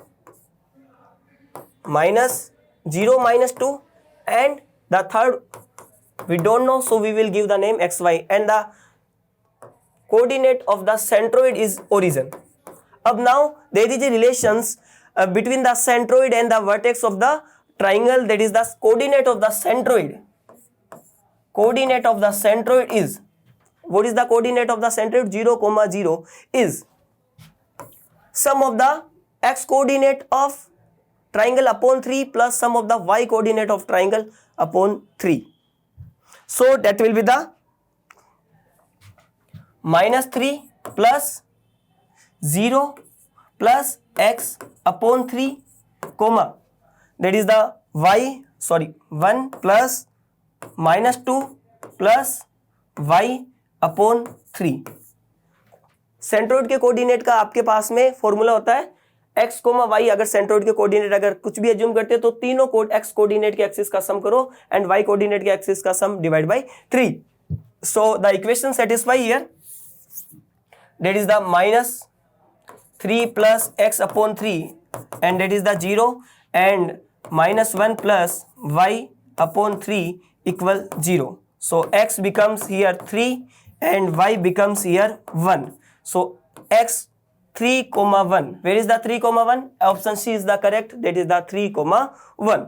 minus 0, minus 2, and the third we don't know, so we will give the name xy, and the coordinate of the centroid is origin. Up now there is a relations between the centroid and the vertex of the triangle, that is the coordinate of the centroid. Coordinate of the centroid is what is the coordinate of the centroid? 0, 0 is sum of the x coordinate of triangle upon 3 plus sum of the y coordinate of triangle upon 3. So that will be the minus 3 plus 0 plus x upon 3 comma, that is the 1 plus minus 2 plus y upon 3. Centroid के coordinate का आपके पास में formula होता है x, y. अगर centroid के coordinate अगर कुछ भी एज्यूम करते हैं तो तीनों x कोऑर्डिनेट के एक्सिस का सम करो एंड y कोऑर्डिनेट के एक्सिस का sum divide by 3. So the equation satisfy here, that is the minus 3 plus x upon 3 and that is the 0 and minus 1 plus y upon 3 equal 0. So x becomes here 3 and y becomes here 1. So x 3 comma 1. Where is the 3 comma 1? Option C is the correct. That is the 3 comma 1.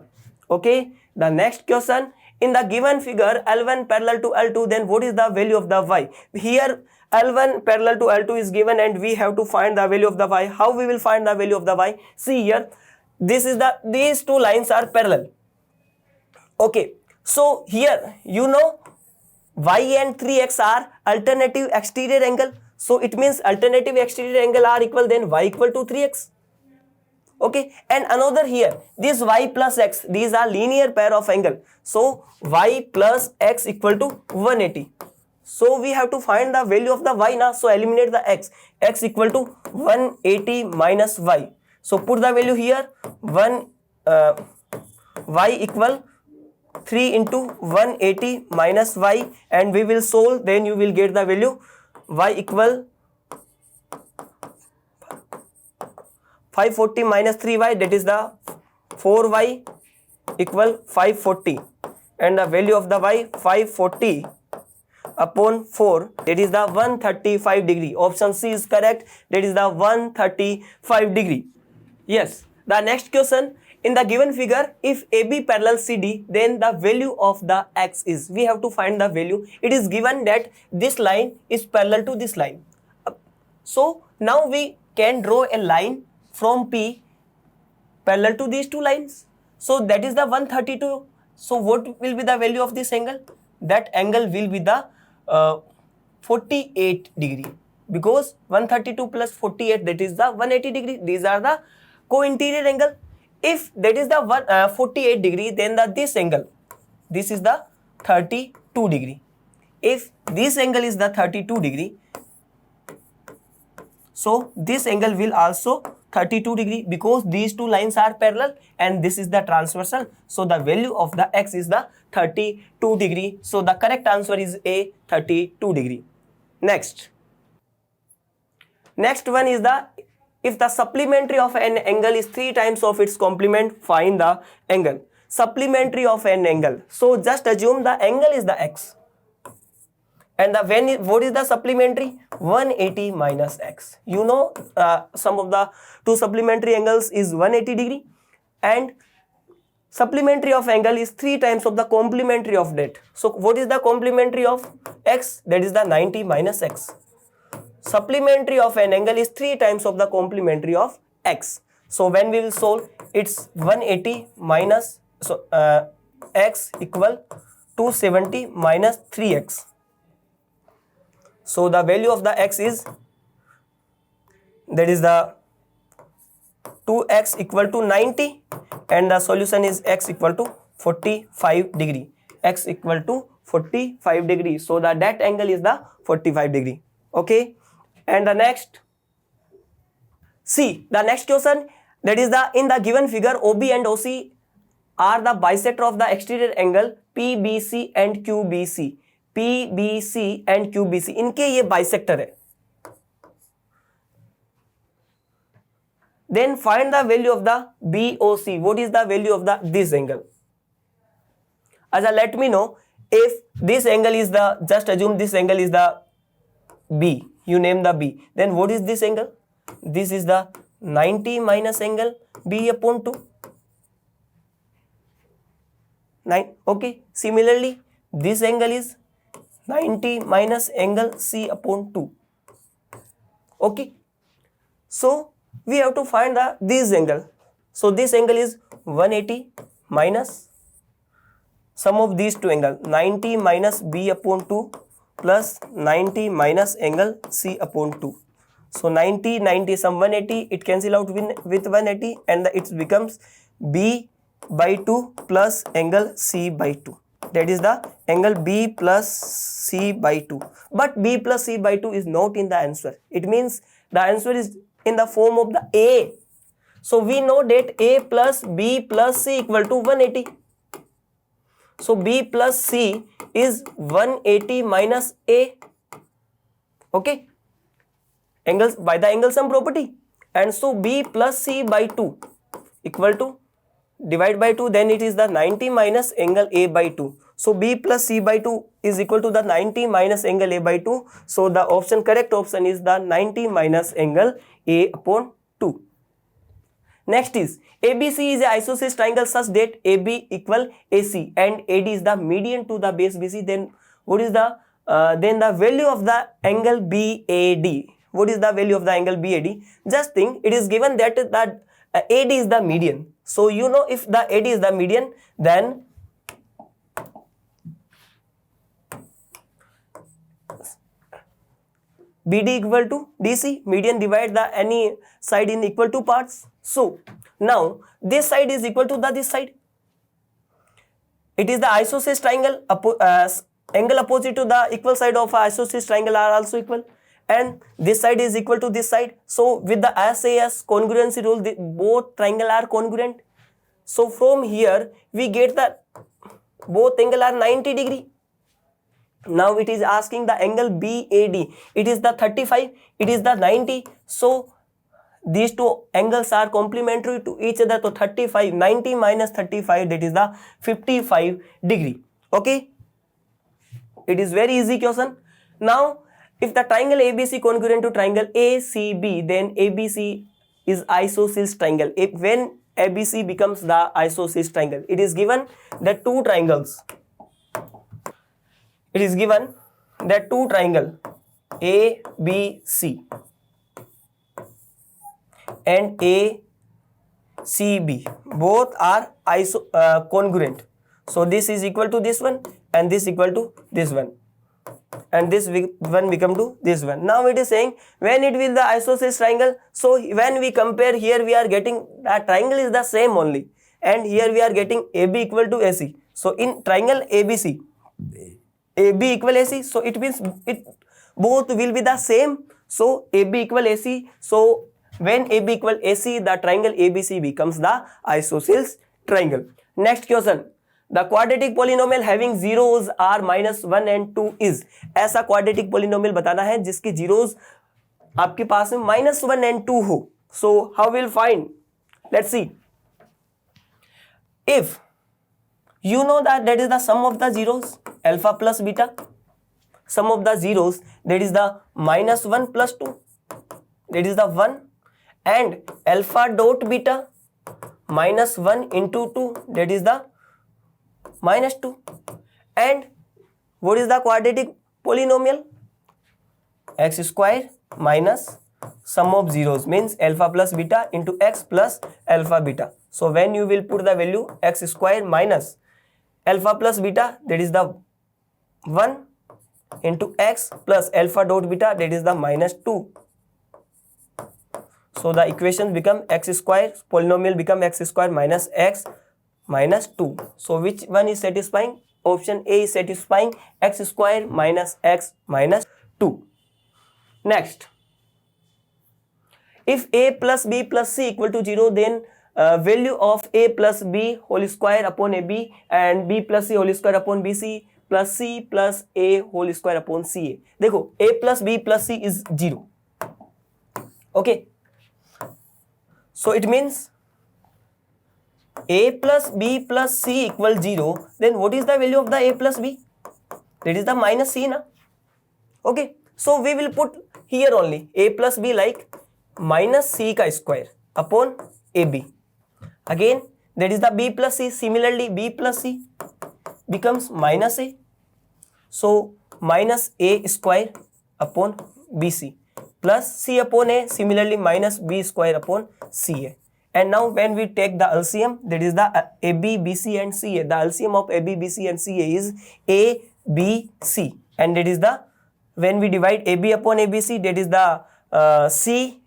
Okay. The next question. In the given figure L1 parallel to L2, then what is the value of the y? Here L1 parallel to L2 is given and we have to find the value of the y. How we will find the value of the y? See here, these two lines are parallel. Okay, so here you know y and 3x are alternative exterior angle. So it means alternative exterior angle are equal, then y equal to 3x. Okay, and another here, this y plus x, these are linear pair of angle. So y plus x equal to 180. So we have to find the value of the y now. So eliminate the x. X equal to 180 minus y. So put the value here. Y equal 3 into 180 minus y, and we will solve. Then you will get the value. Y equal 540 minus 3y, that is the 4y equal 540, and the value of the y 540 upon 4, that is the 135 degree. Option C is correct. That is the 135 degree. Yes. The next question. In the given figure, if AB parallel CD, then the value of the x is. We have to find the value. It is given that this line is parallel to this line. So now we can draw a line from P parallel to these two lines. So that is the 132. So what will be the value of this angle? That angle will be the 48 degree, because 132 plus 48, that is the 180 degree. These are the co-interior angle. If that is the 48 degree, then this angle, this is the 32 degree. If this angle is the 32 degree, so this angle will also 32 degree, because these two lines are parallel and this is the transversal. So the value of the x is the 32 degree. So the correct answer is A, 32 degree. Next one is the, if the supplementary of an angle is 3 times of its complement, find the angle. Supplementary of an angle. So just assume the angle is the x. And what is the supplementary? 180 minus x. You know, sum of the two supplementary angles is 180 degree. And supplementary of angle is 3 times of the complementary of that. So what is the complementary of x? That is the 90 minus x. Supplementary of an angle is 3 times of the complementary of x. So when we will solve, it's 180 minus x equal 270 minus 3x. So the value of the x is, that is the 2x equal to 90, and the solution is x equal to 45 degree. X equal to 45 degree. So that angle is the 45 degree. Okay. And the next, see the next question, that is the, in the given figure OB and OC are the bisector of the exterior angle PBC and QBC. PBC and QBC, इनके ये bisector है. Then find the value of the BOC. What is the value of this angle? Acha, let me know if this angle is the, just assume this angle is the B. You name the B. Then what is this angle? This is the 90 minus angle B upon 2. 9. Okay. Similarly, this angle is 90 minus angle C upon 2. Okay. So we have to find this angle. So this angle is 180 minus sum of these two angles, 90 minus B upon 2 plus 90 minus angle C upon 2. So 90 sum 180, it cancel out with 180 and it becomes B by 2 plus angle C by 2. That is the angle B plus C by 2. But B plus C by 2 is not in the answer. It means the answer is in the form of the A. So we know that A plus B plus C equal to 180. So B plus C is 180 minus A. Okay. Angles by the angle sum property. And so B plus C by 2 equal to, divide by 2, then it is the 90 minus angle A by 2. So B plus C by 2 is equal to the 90 minus angle A by 2. So the correct option is the 90 minus angle A upon 2. Next is ABC is a isosceles triangle such that AB equal AC and AD is the median to the base BC. Then what is the value of the angle BAD? What is the value of the angle BAD? Just think, it is given that AD is the median. So you know, if the AD is the median, then BD equal to DC, median divide the any side in equal to parts. So now this side is equal to this side. It is the isosceles triangle, angle opposite to the equal side of isosceles triangle are also equal, and this side is equal to this side. So with the SAS congruency rule, both triangle are congruent. So from here we get that both angle are 90 degree. Now it is asking the angle BAD. It is the 35, it is the 90. So these two angles are complementary to each other. So 90 minus 35, that is the 55 degree. Okay. It is very easy question. Now if the triangle ABC congruent to triangle ACB, then ABC is isosceles triangle. When ABC becomes the isosceles triangle, it is given that two triangles. It is given that two triangle ABC and ACB both are congruent. So this is equal to this one and this equal to this one, and this one become to this one. Now it is saying when it will the isosceles triangle. So when we compare, here we are getting that triangle is the same only, and here we are getting AB equal to AC. So in triangle ABC, AB equal AC, so it means it both will be the same. So AB equal AC. So when AB equal AC, the triangle ABC becomes the isosceles triangle. Next question. The quadratic polynomial having zeros are minus 1 and 2 is. ऐसा quadratic polynomial बताना है जिसकी zeros आपके पास में minus 1 and 2 हो. So how will find? Let's see. If you know that is the sum of the zeros, alpha plus beta. Sum of the zeros, that is the minus 1 plus 2. That is the 1. And alpha dot beta minus 1 into 2. That is the minus 2. And what is the quadratic polynomial? X square minus sum of zeros, means alpha plus beta into x plus alpha beta. So when you will put the value x square minus alpha plus beta, that is the 1 into x plus alpha dot beta, that is the minus 2. So the equations become x square, polynomial become x square minus x minus 2. So which one is satisfying? Option A is satisfying, x square minus x minus 2. Next, if a plus b plus c equal to 0, then value of a plus b whole square upon ab and b plus c whole square upon bc plus c plus a whole square upon ca. देखो a plus b plus c is 0. Okay. So it means a plus b plus c equal 0. Then what is the value of the a plus b? That is the minus c, na? Okay. So we will put here only a plus b like minus c ka square upon ab. Again, that is the b plus c. Similarly, b plus c becomes minus a. So minus A square upon BC plus C upon A, similarly minus B square upon CA. And now when we take the LCM, that is the AB, BC and CA. The LCM of AB, BC and CA is A, B, C, and that is the, when we divide AB upon ABC, that is the C,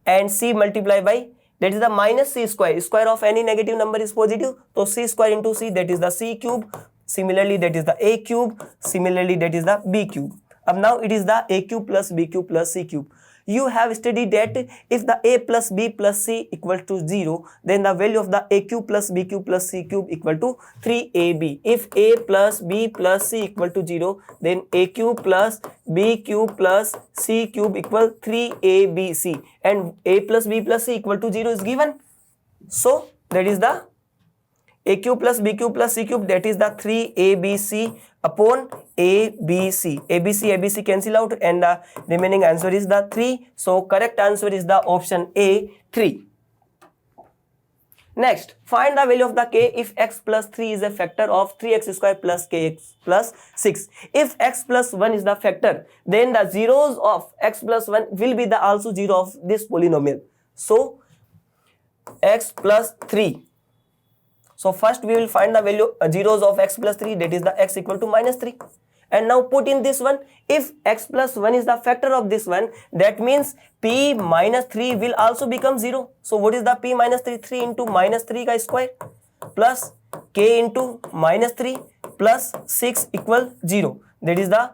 and C multiply by, that is the minus C square. Square of any negative number is positive, so C square into C, that is the C cube. Similarly, that is the A cube. Similarly, that is the B cube. Now it is the A cube plus B cube plus C cube. You have studied that if the A plus B plus C equal to 0, then the value of the A cube plus B cube plus C cube equal to 3AB. If A plus B plus C equal to 0, then A cube plus B cube plus C cube equal 3ABC, and A plus B plus C equal to 0 is given. So that is the A cube plus B cube plus C cube, that is the 3ABC upon ABC. ABC cancel out, and the remaining answer is the 3. So correct answer is the option A, 3. Next, find the value of the k if x plus 3 is a factor of 3x square plus kx plus 6. If x plus 1 is the factor, then the zeros of x plus 1 will be the also 0 of this polynomial. So x plus 3. So first we will find the value zeros of x plus 3, that is the x equal to minus 3. And now put in this one, if x plus 1 is the factor of this one, that means p minus 3 will also become 0. So what is the p minus 3? 3 into minus 3 ka square plus k into minus 3 plus 6 equal 0. That is the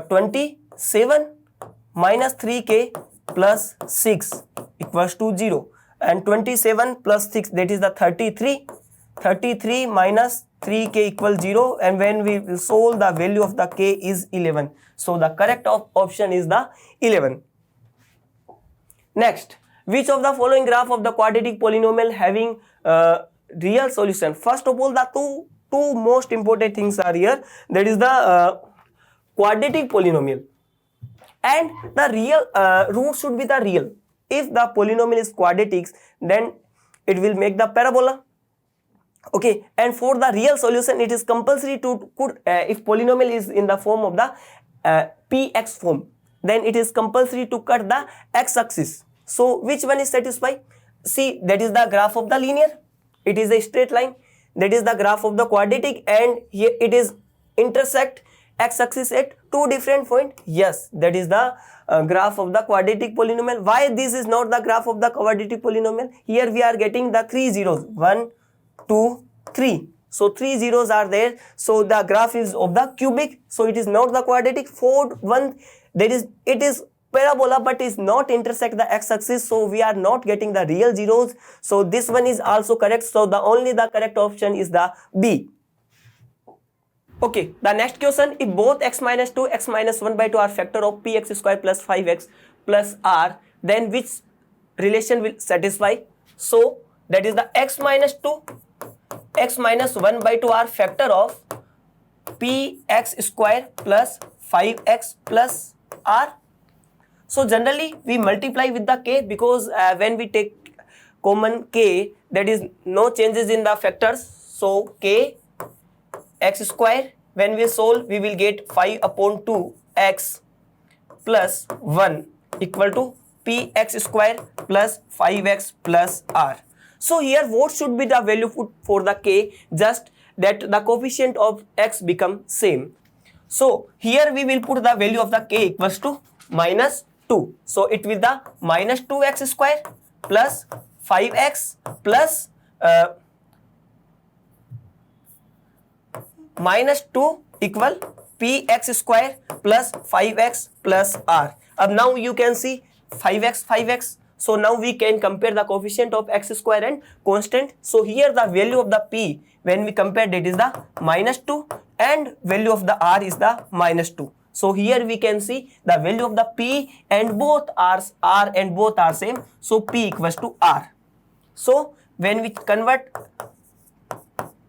27 minus 3k plus 6 equals to 0. And 27 plus 6, that is the 33. 33 minus 3k equals 0, and when we will solve, the value of the k is 11. So the correct option is the 11. Next, which of the following graph of the quadratic polynomial having real solution? First of all, the two most important things are here. That is the quadratic polynomial, and the real root should be the real. If the polynomial is quadratic, then it will make the parabola. Okay, and for the real solution, it is compulsory to put if polynomial is in the form of the px form, then it is compulsory to cut the x-axis. So which one is satisfied? See, that is the graph of the linear. It is a straight line. That is the graph of the quadratic, and here it is intersect x-axis at two different points. Yes, that is the graph of the quadratic polynomial. Why this is not the graph of the quadratic polynomial? Here we are getting the 3 zeros. 1, 2, 3. So 3 zeros are there. So the graph is of the cubic. So it is not the quadratic. 4, 1. That is, it is parabola, but is not intersect the x-axis. So we are not getting the real zeros. So this one is also correct. So the only the correct option is the B. Okay, the next question, if both x minus 2, x minus 1 by 2 are factor of px square plus 5x plus r, then which relation will satisfy? So that is the x minus 2, x minus 1 by 2 are factor of px square plus 5x plus r. So generally we multiply with the k, because when we take common k, that is no changes in the factors. So k x square, when we solve, we will get 5 upon 2 x plus 1 equal to px square plus 5x plus r. So here what should be the value for the k? Just that the coefficient of x become same. So here we will put the value of the k equals to minus 2. So it will the minus 2x square plus 5x plus minus 2 equal px square plus 5x plus r. Now you can see 5x. So now we can compare the coefficient of x square and constant. So here the value of the p, when we compare, that is the minus 2, and value of the r is the minus 2. So here we can see the value of the p, and both r and both are same. So p equals to r. So when we convert,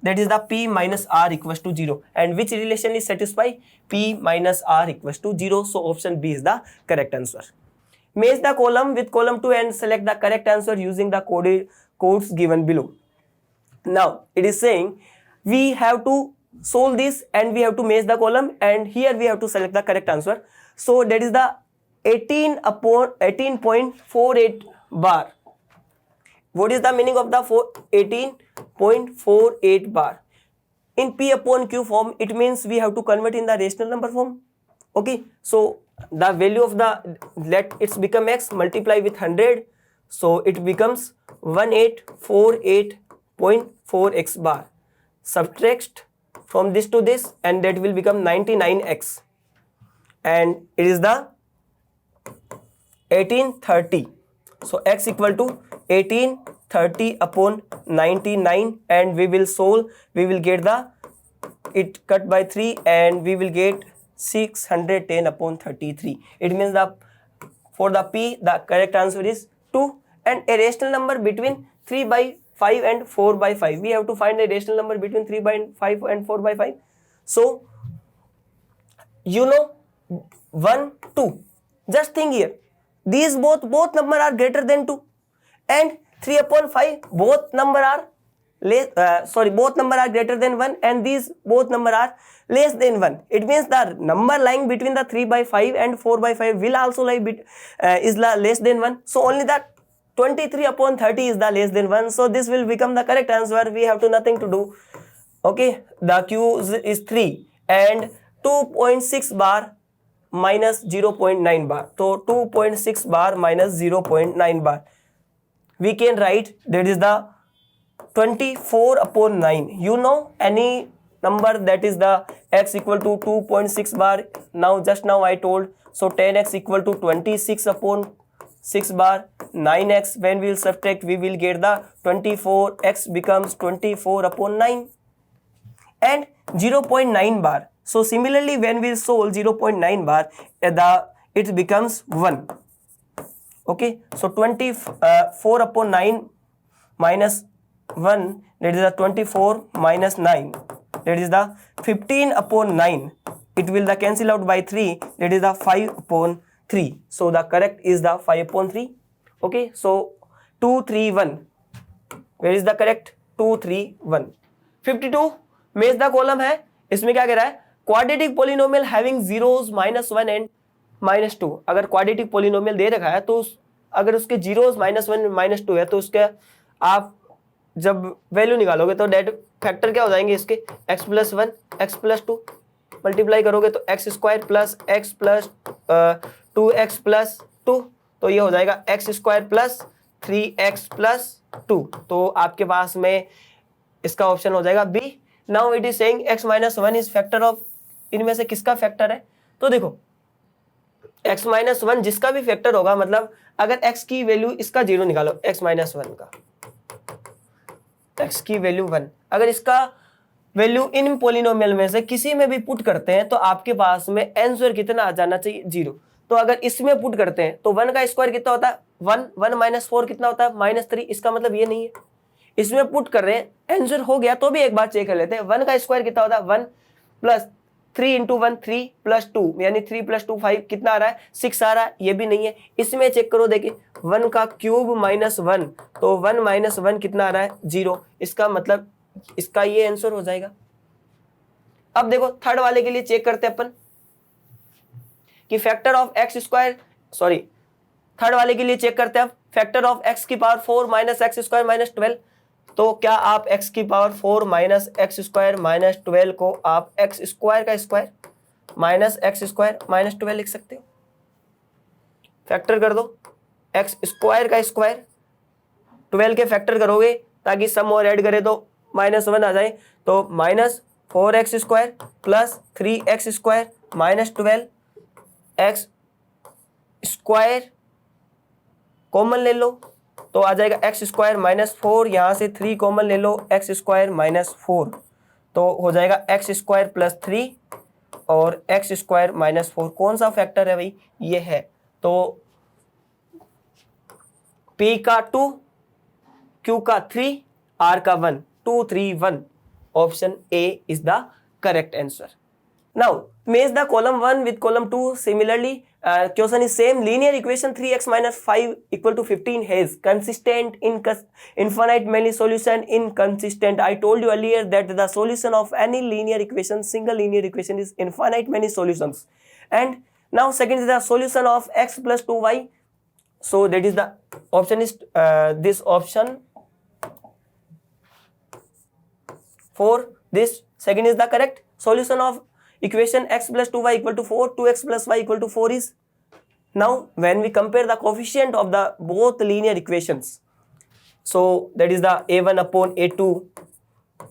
that is the p minus r equals to 0. And which relation is satisfied? P minus r equals to 0. So option B is the correct answer. Match the column with column 2 and select the correct answer using the codes given below. Now it is saying we have to solve this and we have to match the column, and here we have to select the correct answer. So that is the 18.48 bar. What is the meaning of the 18.48 bar? In P upon Q form, it means we have to convert in the rational number form. Okay, so the value of the, let it's become x, multiply with 100, so it becomes 1848.4x bar. Subtract from this to this and that will become 99x, and it is the 1830. So x equal to 1830 upon 99, and we will solve, we will get the, it cut by 3 and we will get 610 upon 33. It means the, for the P, the correct answer is 2, and a rational number between 3 by 5 and 4 by 5. We have to find a rational number between 3 by 5 and 4 by 5. So, you know, 1, 2. Just think here. These both number are greater than 2, and 3 upon 5 both number are both number are greater than 1, and these both number are less than 1. It means the number lying between the 3 by 5 and 4 by 5 will also lie is less than 1. So only that 23 upon 30 is the less than 1. So this will become the correct answer. We have to nothing to do. Okay, the Q is 3 and 2.6 bar minus 0.9 bar. So 2.6 bar minus 0.9 bar. We can write that is the 24 upon 9. You know any number that is the x equal to 2.6 bar. Now just now I told. So 10x equal to 26 upon 6 bar. 9x, when we will subtract we will get the 24. X becomes 24 upon 9. And 0.9 bar. So similarly when we solve 0.9 bar, it becomes 1. Okay, so 24 upon 9 minus 1, that is the 24 minus 9, that is the 15 upon 9. It will the cancel out by 3, that is the 5 upon 3. So the correct is the 5 upon 3. Okay, so 2, 3, 1. Where is the correct? 2, 3, 1. 52 मेज the column है. इसमें क्या कह रहा है? Quadratic polynomial having zeros -1 and -2. अगर quadratic polynomial दे रखा है तो अगर उसके जीरोस -1 -2 है तो उसके आप जब वैल्यू निकालोगे तो डेट फैक्टर क्या हो जाएंगे इसके? x+1 x+2 मल्टीप्लाई करोगे तो x² plus x plus 2x+2, तो ये हो जाएगा x² प्लस 3x+2. तो आपके पास में इसका ऑप्शन हो जाएगा B. Now it is saying x-1 is factor of, इनमें से किसका फैक्टर है? तो देखो x-1 जिसका भी फैक्टर होगा, मतलब अगर x की वैल्यू इसका 0 निकालो, x-1 का x की वैल्यू 1, अगर इसका वैल्यू इन पोलिनोमियल में से किसी में भी पुट करते हैं तो आपके पास में आंसर कितना आ जाना चाहिए? 0. तो अगर इसमें पुट करते हैं तो 1 का स्क्वायर कितना होता है? 1 माइनस 4 कितना होता है? -3. इसका मतलब ये नहीं है. इसमें पुट कर रहे हैं, आंसर हो गया तो भी एक बार चेक कर लेते हैं. 1 का स्क्वायर कितना होता है? 1 प्लस 3 इंटू 1 3 प्लस 2 यानी 3 प्लस 2 5 कितना आ रहा है? 6 आ रहा है. ये भी नहीं है. इसमें चेक करो, देखिए 1 का क्यूब -1, तो 1 माइनस 1 कितना आ रहा है? 0. इसका मतलब इसका ये आंसर हो जाएगा. अब देखो थर्ड वाले के लिए चेक करते हैं अपन कि factor of x², sorry third वाले के लिए चेक करते हैं फैक्टर ऑफ x की पावर 4 माइनस x² माइनस 12. तो क्या आप x की पावर 4 माइनस x² माइनस 12 को आप x² का स्क्वायर माइनस x² माइनस 12 लिख सकते हो? फैक्टर कर दो, x² का स्क्वायर 12 के फैक्टर करोगे ताकि सम और ऐड करे तो -1 आ जाए. तो -4x² plus 3x² minus 12 x² common ले लो तो आ जाएगा x² माइनस 4, यहाँ से 3 कॉमन ले लो, x² माइनस 4, तो हो जाएगा x² प्लस 3 और x² माइनस 4. कौन सा फैक्टर है भाई? ये है. तो P का 2, Q का 3, R का 1, 2 3 1. Option A is the correct answer. Now match the column 1 with column 2. Similarly Question is same linear equation 3x minus 5 equal to 15 has consistent infinite many solution inconsistent. I told you earlier that the solution of any linear equation, single linear equation, is infinite many solutions. And now second is the solution of x plus 2y. So that is the option is this option for this second is the correct solution of equation x plus 2y equal to 4, 2x plus y equal to 4 is. Now when we compare the coefficient of the both linear equations, so that is the a1 upon a2,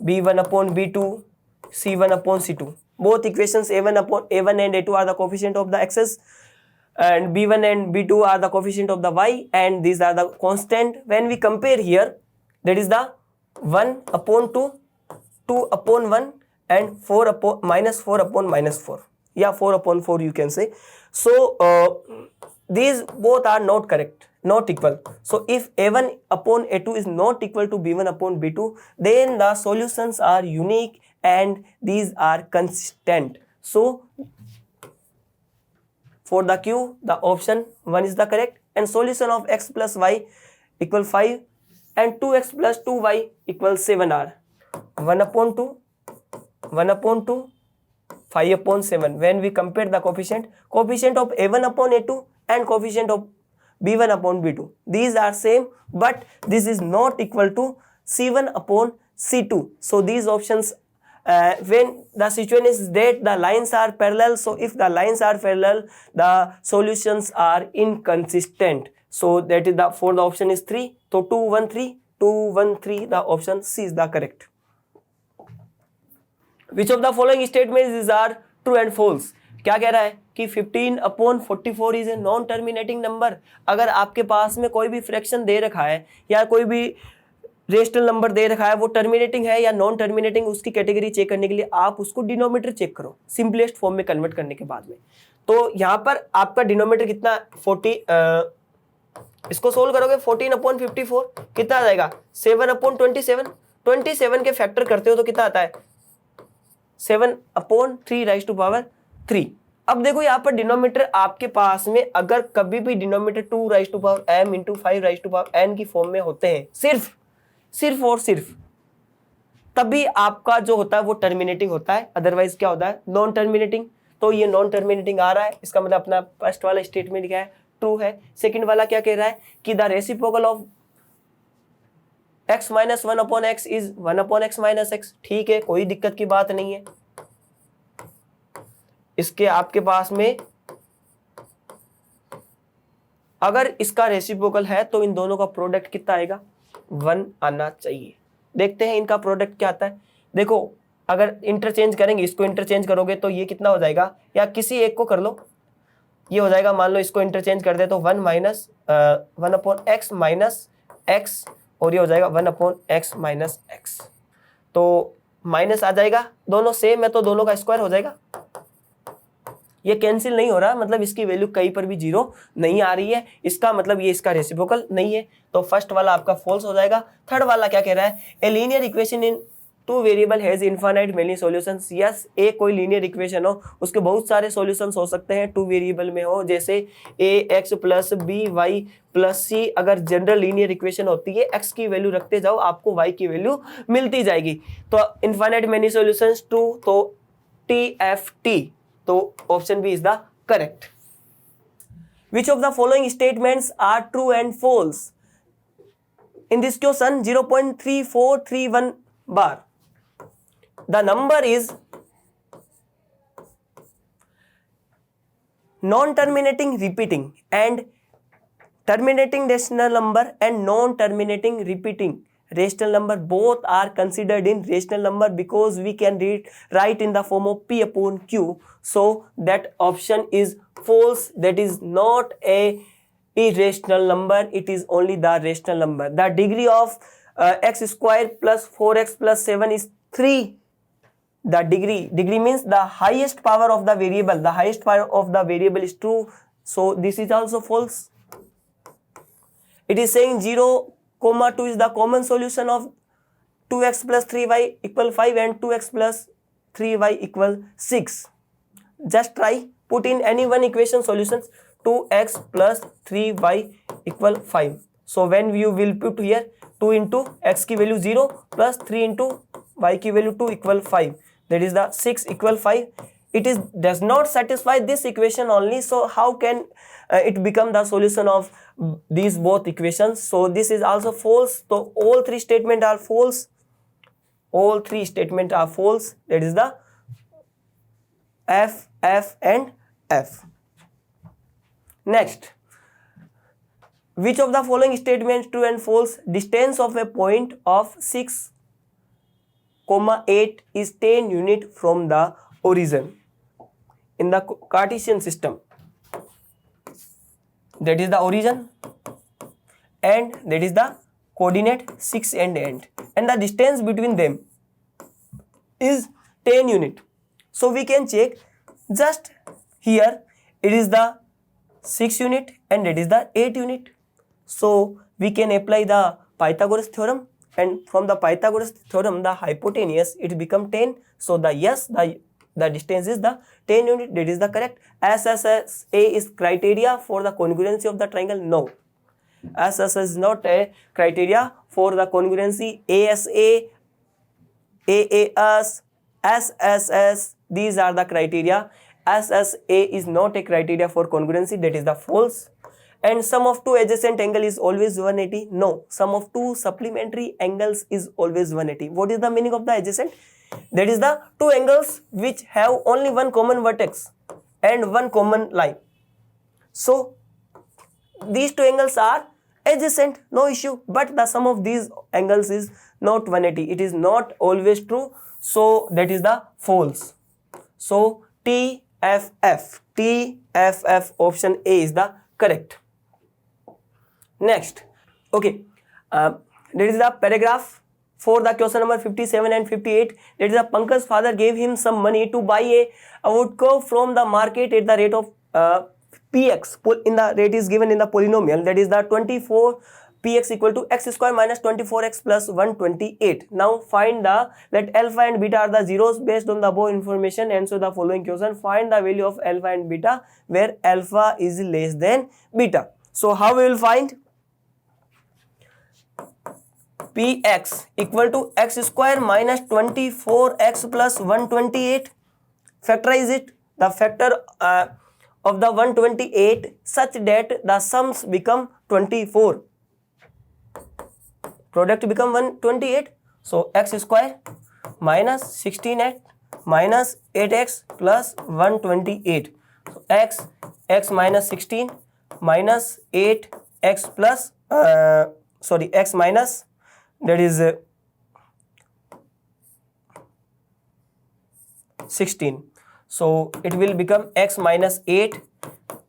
b1 upon b2, c1 upon c2. Both equations a1 and a2 are the coefficient of the x's, and b1 and b2 are the coefficient of the y, and these are the constant. When we compare here, that is the 1 upon 2, 2 upon 1, and 4 upon minus 4 upon minus 4. Yeah, 4 upon 4 you can say. So these both are not correct, not equal. So if a1 upon a2 is not equal to b1 upon b2, then the solutions are unique and these are consistent. So for the Q, the option 1 is the correct, and solution of x plus y equal 5 and 2x plus 2y equal 7 are 1 upon 2, 1 upon 2, 5 upon 7. When we compare the coefficient of a1 upon a2 and coefficient of b1 upon b2, these are same, but this is not equal to c1 upon c2. So these options, when the situation is that the lines are parallel, so if the lines are parallel, the solutions are inconsistent. So that is the for the option is 3. So 2 1 3, 2 1 3, the option C is the correct. Which of the following statements are true and false? क्या कह रहा है कि 15 upon 44 is a non terminating number. अगर आपके पास में कोई भी फ्रैक्शन दे रखा है या कोई भी रेशनल नंबर दे रखा है, वो टर्मिनेटिंग है या नॉन टर्मिनेटिंग, उसकी कैटेगरी चेक करने के लिए आप उसको डिनोमिनेटर चेक करो सिंपलेस्ट फॉर्म में कन्वर्ट करने के बाद में. तो यहाँ पर आपका डिनोमिनेटर कितना 40, इसको सोल्व करोगे 14 अपॉन 54 कितना आ जाएगा 7 अपॉन 27 के फैक्टर करते हो तो कितना आता है 7 अपॉन 3 राइज टू पावर 3. अब देखो यहाँ पर डिनोमिनेटर आपके पास में अगर कभी भी denominator 2 raise to power m into 5 raise to power n की फॉर्म में होते हैं सिर्फ और सिर्फ, तभी आपका जो होता है वो टर्मिनेटिंग होता है, अदरवाइज क्या होता है नॉन टर्मिनेटिंग. तो ये नॉन टर्मिनेटिंग आ रहा है, इसका मतलब अपना फर्स्ट वाला स्टेटमेंट क्या है ट्रू है. सेकंड वाला क्या कह रहा है कि the reciprocal of x minus 1 upon x is 1 upon x minus x. ठीक है, कोई दिक्कत की बात नहीं है. इसके आपके पास में अगर इसका रेसिप्रोकल है तो इन दोनों का प्रोडक्ट कितना आएगा 1 आना चाहिए. देखते हैं इनका प्रोडक्ट क्या आता है. देखो अगर इंटरचेंज करेंगे, इसको इंटरचेंज करोगे तो ये कितना हो जाएगा, या किसी एक को कर लो, ये हो जाएगा मान लो इसको इंटरचेंज कर दे तो 1 minus 1 upon x minus x, और ये हो जाएगा 1 अपॉन एक्स माइनस एक्स. तो माइनस आ जाएगा, दोनों सेम है तो दोनों का स्क्वायर हो जाएगा. ये कैंसिल नहीं हो रहा, मतलब इसकी वैल्यू कहीं पर भी 0 नहीं आ रही है, इसका मतलब ये इसका रेसिप्रोकल नहीं है. तो फर्स्ट वाला आपका फॉल्स हो जाएगा. थर्ड वाला क्या कह रहा है, a linear equation in 2 variable has infinite many solutions. Yes, एक कोई लीनियर इक्वेशन हो उसके बहुत सारे सॉल्यूशंस हो सकते हैं 2 वेरिएबल में हो, जैसे A X plus B Y plus C. अगर जनरल लीनियर इक्वेशन होती है एक्स की वैल्यू रखते जाओ आपको वाई की वैल्यू मिलती जाएगी. तो इनफाइनाइट मेनी सॉल्यूशंस ट्रू, तो TFT. तो option B is the correct. Which of the following statements are true and false? In this question 0.3431 bar. The number is non-terminating repeating and terminating rational number and non-terminating repeating rational number both are considered in rational number because we can write in the form of P upon Q. So that option is false. That is not a irrational number. It is only the rational number. The degree of x square plus 4x plus 7 is 3. The degree means the highest power of the variable. The highest power of the variable is true. So this is also false. It is saying 0,2 is the common solution of 2x plus 3y equal 5 and 2x plus 3y equal 6. Just try put in any one equation solutions. 2x plus 3y equal 5. So when you will put here 2 into x की value 0 plus 3 into y की value 2 equal 5, that is the 6 equal 5. It is does not satisfy this equation only, so how can it become the solution of these both equations? So this is also false. So all three statements are false. All three statements are false. That is the F, F and F. Next, which of the following statements true and false? Distance of a point of 6, 8 is 10 unit from the origin in the Cartesian system. That is the origin and that is the coordinate 6 and 8, and the distance between them is 10 unit. So we can check just here, it is the 6 unit and it is the 8 unit. So we can apply the Pythagoras theorem, and from the Pythagoras theorem the hypotenuse it become 10. So the distance is the 10 unit. That is the correct. SSA is criteria for the congruency of the triangle. No, SSA is not a criteria for the congruency. ASA, AAS, SSS, these are the criteria. SSA is not a criteria for congruency. That is the false. And sum of two adjacent angle is always 180. No, sum of two supplementary angles is always 180. What is the meaning of the adjacent? That is the two angles which have only one common vertex and one common line. So these two angles are adjacent, no issue, but the sum of these angles is not 180. It is not always true. So that is the false. So TFF option A is the correct. Next, okay, that is the paragraph for the question number 57 and 58. That is the Pankaj's father gave him some money to buy a woodcock from the market at the rate of px. In the rate is given in the polynomial, that is the 24 px equal to x square minus 24x plus 128. Now find that alpha and beta are the zeros based on the above information. Answer the following question. Find the value of alpha and beta where alpha is less than beta. So how we will find? Px equal to x square minus 24x plus 128. Factorize it. The factor of the 128 such that the sums become 24. Product become 128. So x square minus 16x minus 8x plus 128. So x minus 16 minus 8x plus x minus, that is 16. So it will become x minus 8,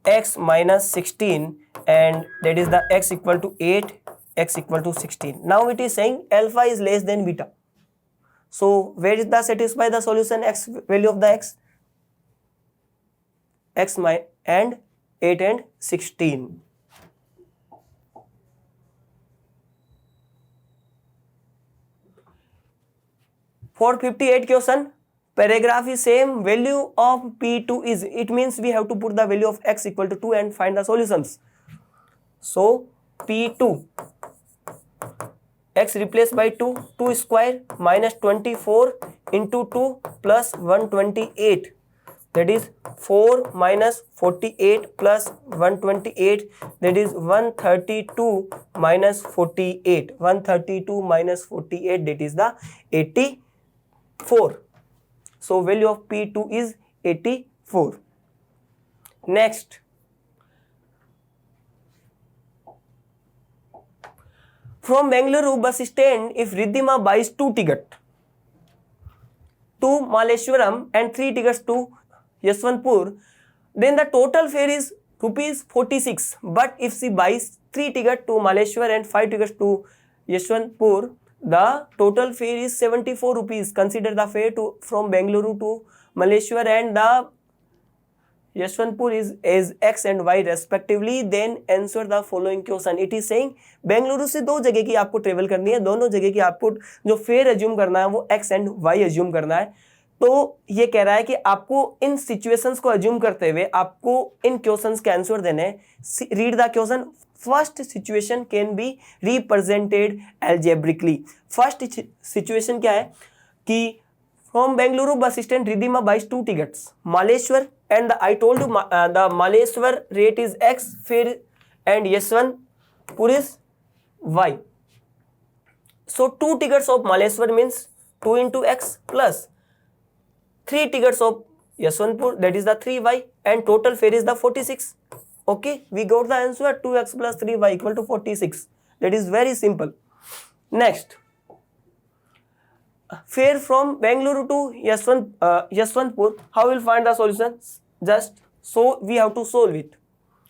x minus 16, and that is the x equal to 8, x equal to 16. Now it is saying alpha is less than beta. So where is the satisfy the solution x value of the x? X and 8 and 16. For 58 question, paragraph is same, value of P2 is, it means we have to put the value of x equal to 2 and find the solutions. So P2, x replaced by 2, 2 square minus 24 into 2 plus 128, that is 4 minus 48 plus 128, that is 132 minus 48, 132 minus 48, that is the 84. So value of P2 is 84. Next, from Bengaluru bus stand, if Riddhima buys 2 tickets to Malleshwaram and 3 tickets to Yeshwanthpur, then the total fare is rupees 46. But if she buys 3 tickets to Malleshwar and 5 tickets to Yeshwanthpur, the total fare is 74 rupees. Consider the fare from Bengaluru to Malleshwar and the Yeshwanthpur is x and y respectively. Then answer the following question. It is saying Bengaluru से 2 जगह की आपको travel करनी है, दोनों जगह की आपको जो फेयर एज्यूम करना है वो x एंड y एज्यूम करना है. तो ये कह रहा है कि आपको इन सिचुएशंस को अज्यूम करते हुए आपको इन क्वेश्चंस के आंसर देने हैं। Read the question. First situation can be represented algebraically. First situation क्या है कि from Bengaluru bus stand Ridhima buys 2 tickets, Maleshwar, and I told you the Maleshwar rate is X, फिर and Yeshwanthpur is Y. So 2 tickets of Maleshwar means 2 into X plus 3 tickets of Yeshwanthpur, that is the 3Y, and total fare is the 46. Okay, we got the answer 2X plus 3Y equal to 46. That is very simple. Next, fare from Bengaluru to Yeshwanthpur. How will find the solution? Just so we have to solve it.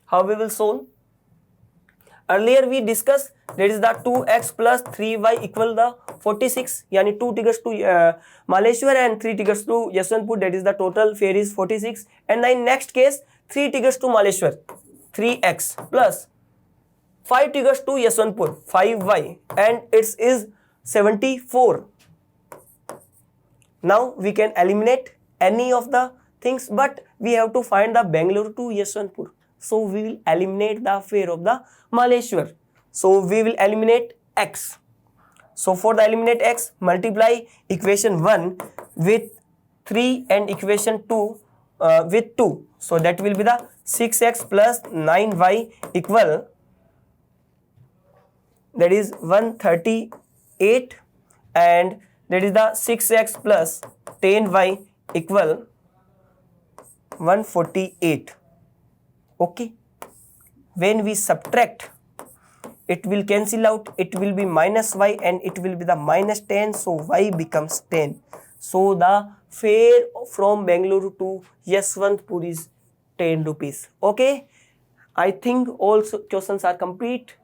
How we will solve? Earlier we discussed that is the 2x plus 3y equal the 46. Yani 2 tickets to Maleshwar and 3 tickets to Yeshwanthpur. That is the total fare is 46. And in next case 3 tickets to Maleshwar 3x plus 5 tickets to Yeshwanthpur 5y and it is 74. Now we can eliminate any of the things, but we have to find the Bengaluru to Yeshwanthpur. So we will eliminate the fare of the Maleshwar. So we will eliminate x. So for the eliminate x, multiply equation 1 with 3 and equation 2 with 2. So that will be the 6x plus 9y equal, that is 138, and that is the 6x plus 10y equal 148. Okay, when we subtract, it will cancel out, it will be minus y and it will be the minus 10, so y becomes 10. So the fare from Bengaluru to Yeshwanthpur is 10 rupees. Okay, I think all questions are complete,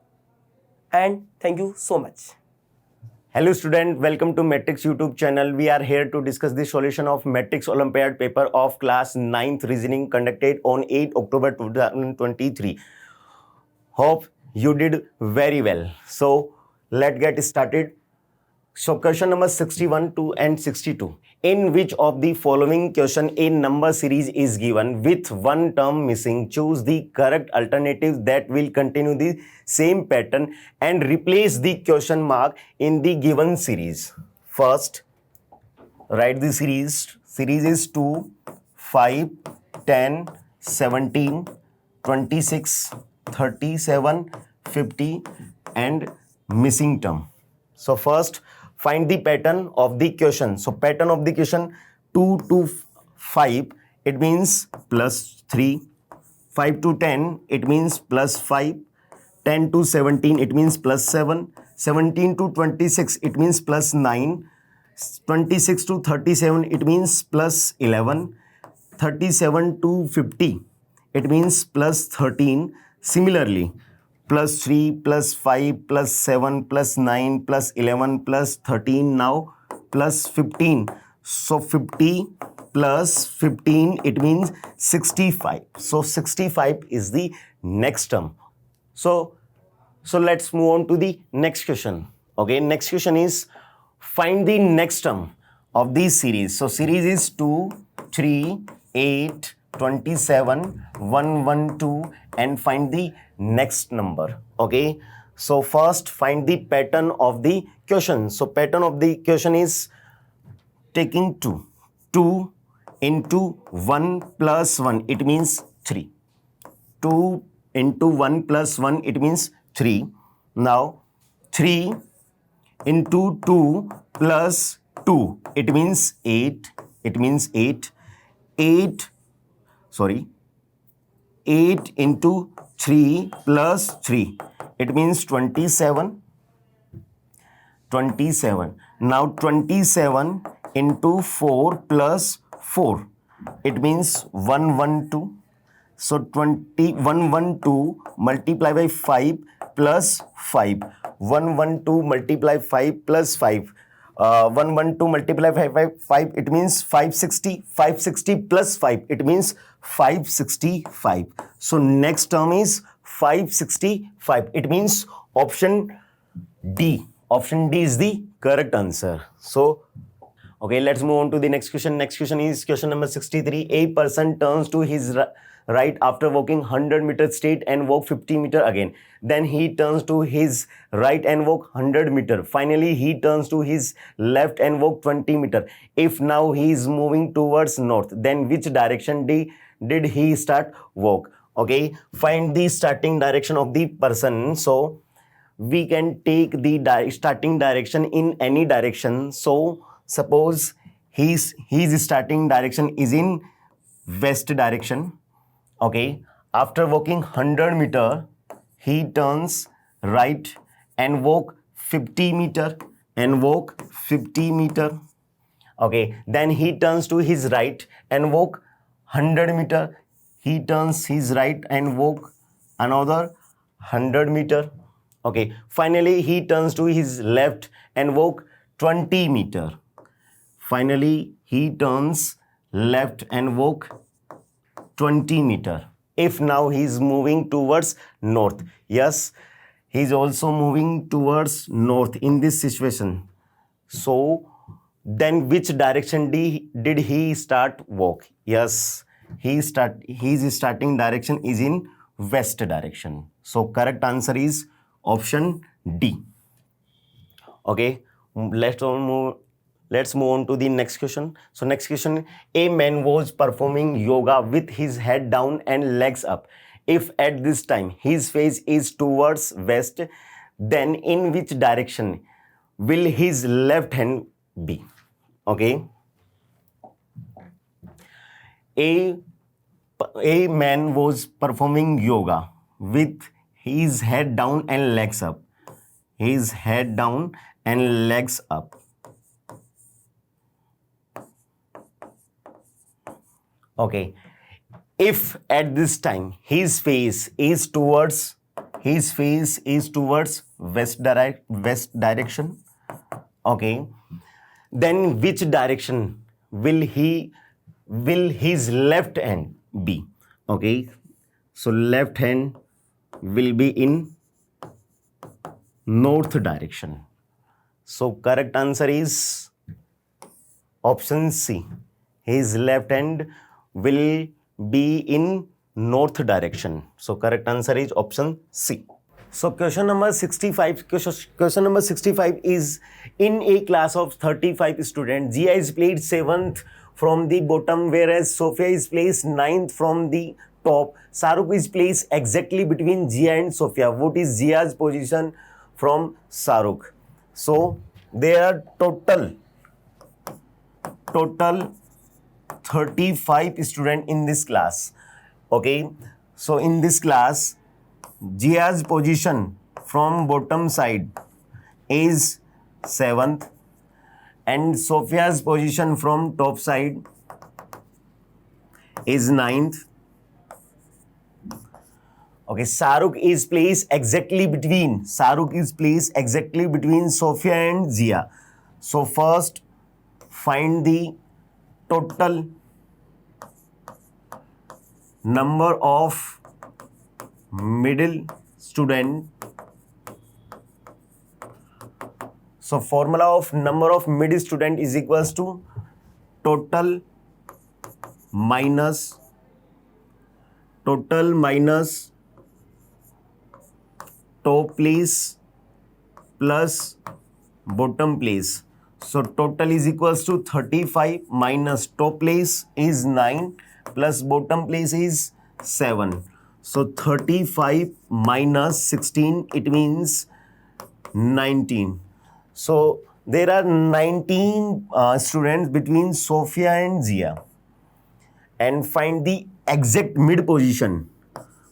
and thank you so much. Hello student, welcome to Matrix YouTube channel. We are here to discuss the solution of Matrix Olympiad paper of class 9th reasoning conducted on 8 October 2023. Hope you did very well. So let's get started. So question number 61 to and 62. In which of the following question a number series is given with one term missing? Choose the correct alternative that will continue the same pattern and replace the question mark in the given series. First, write the series. Series is 2, 5, 10, 17, 26, 37, 50 and missing term. So first, find the pattern of the question. So pattern of the question 2 to 5, it means plus 3. 5 to 10, it means plus 5. 10 to 17, it means plus 7. 17 to 26, it means plus 9. 26 to 37, it means plus 11. 37 to 50, it means plus 13. Similarly, plus 3, plus 5, plus 7, plus 9, plus 11, plus 13, now plus 15. So 50 plus 15, it means 65. So 65 is the next term. So let's move on to the next question. Okay, next question is find the next term of this series. So series is 2, 3, 8, 27, 112 and find the next number. Okay, so first find the pattern of the question. So pattern of the question is taking 2 into 1 plus 1, it means 3. 2 into 1 plus 1, it means 3. Now 3 into 2 plus 2, it means 8. It means 8. 8 into 3 plus 3, it means 27. 27. Now 27 into 4 plus 4, it means 112. So 112 multiply by 5 plus 5. 112 multiply 5 plus 5. 112 multiply by 5, it means 560. 560 plus 5, it means 565. So next term is 565. It means option D. Option D is the correct answer. So Okay, let's move on to the next question. Next question is question number 63. A person turns to his right after walking 100 meters straight and walk 50 meter again. Then he turns to his right and walk 100 meter. Finally, he turns to his left and walk 20 meter. If now he is moving towards north, then which direction did he start walk? Okay, find the starting direction of the person. So we can take the starting direction in any direction. So suppose his starting direction is in west direction. Okay, after walking 100 meter, he turns right and walk 50 meter and walk 50 meter. Okay, then he turns to his right and walk 100 meter. He turns his right and walk another 100 meter. Okay, finally he turns to his left and walk 20 meter. Finally he turns left and walk 20 meter. If now he is moving towards north, yes, he is also moving towards north in this situation. So then which direction did he start walk? Yes, his starting direction is in west direction. So correct answer is option D. Okay, let's move on to the next question. So next question, a man was performing yoga with his head down and legs up. If at this time his face is towards west, then in which direction will his left hand be? Okay, a man was performing yoga with his head down and legs up. His head down and legs up. Okay, if at this time his face is towards west direction, okay, then which direction will his left hand be? Okay, so left hand will be in north direction. So correct answer is option C. His left hand will be in north direction. So correct answer is option C. So question number 65. Question number 65 is, in a class of 35 students, Jia is placed 7th from the bottom, whereas Sophia is placed 9th from the top. Shahrukh is placed exactly between Jia and Sophia. What is Jia's position from Shahrukh? So there are total 35 students in this class. Okay, so in this class, Jia's position from bottom side is 7th and Sophia's position from top side is 9th. Okay, Shahrukh is placed exactly between Sophia and Jia. So first find the total number of middle student. So formula of number of middle student is equals to total minus top place plus bottom place. So total is equals to 35 minus top place is 9 plus bottom place is 7. So 35 minus 16, it means 19. So there are 19 students between Sophia and Jia. And find the exact mid position.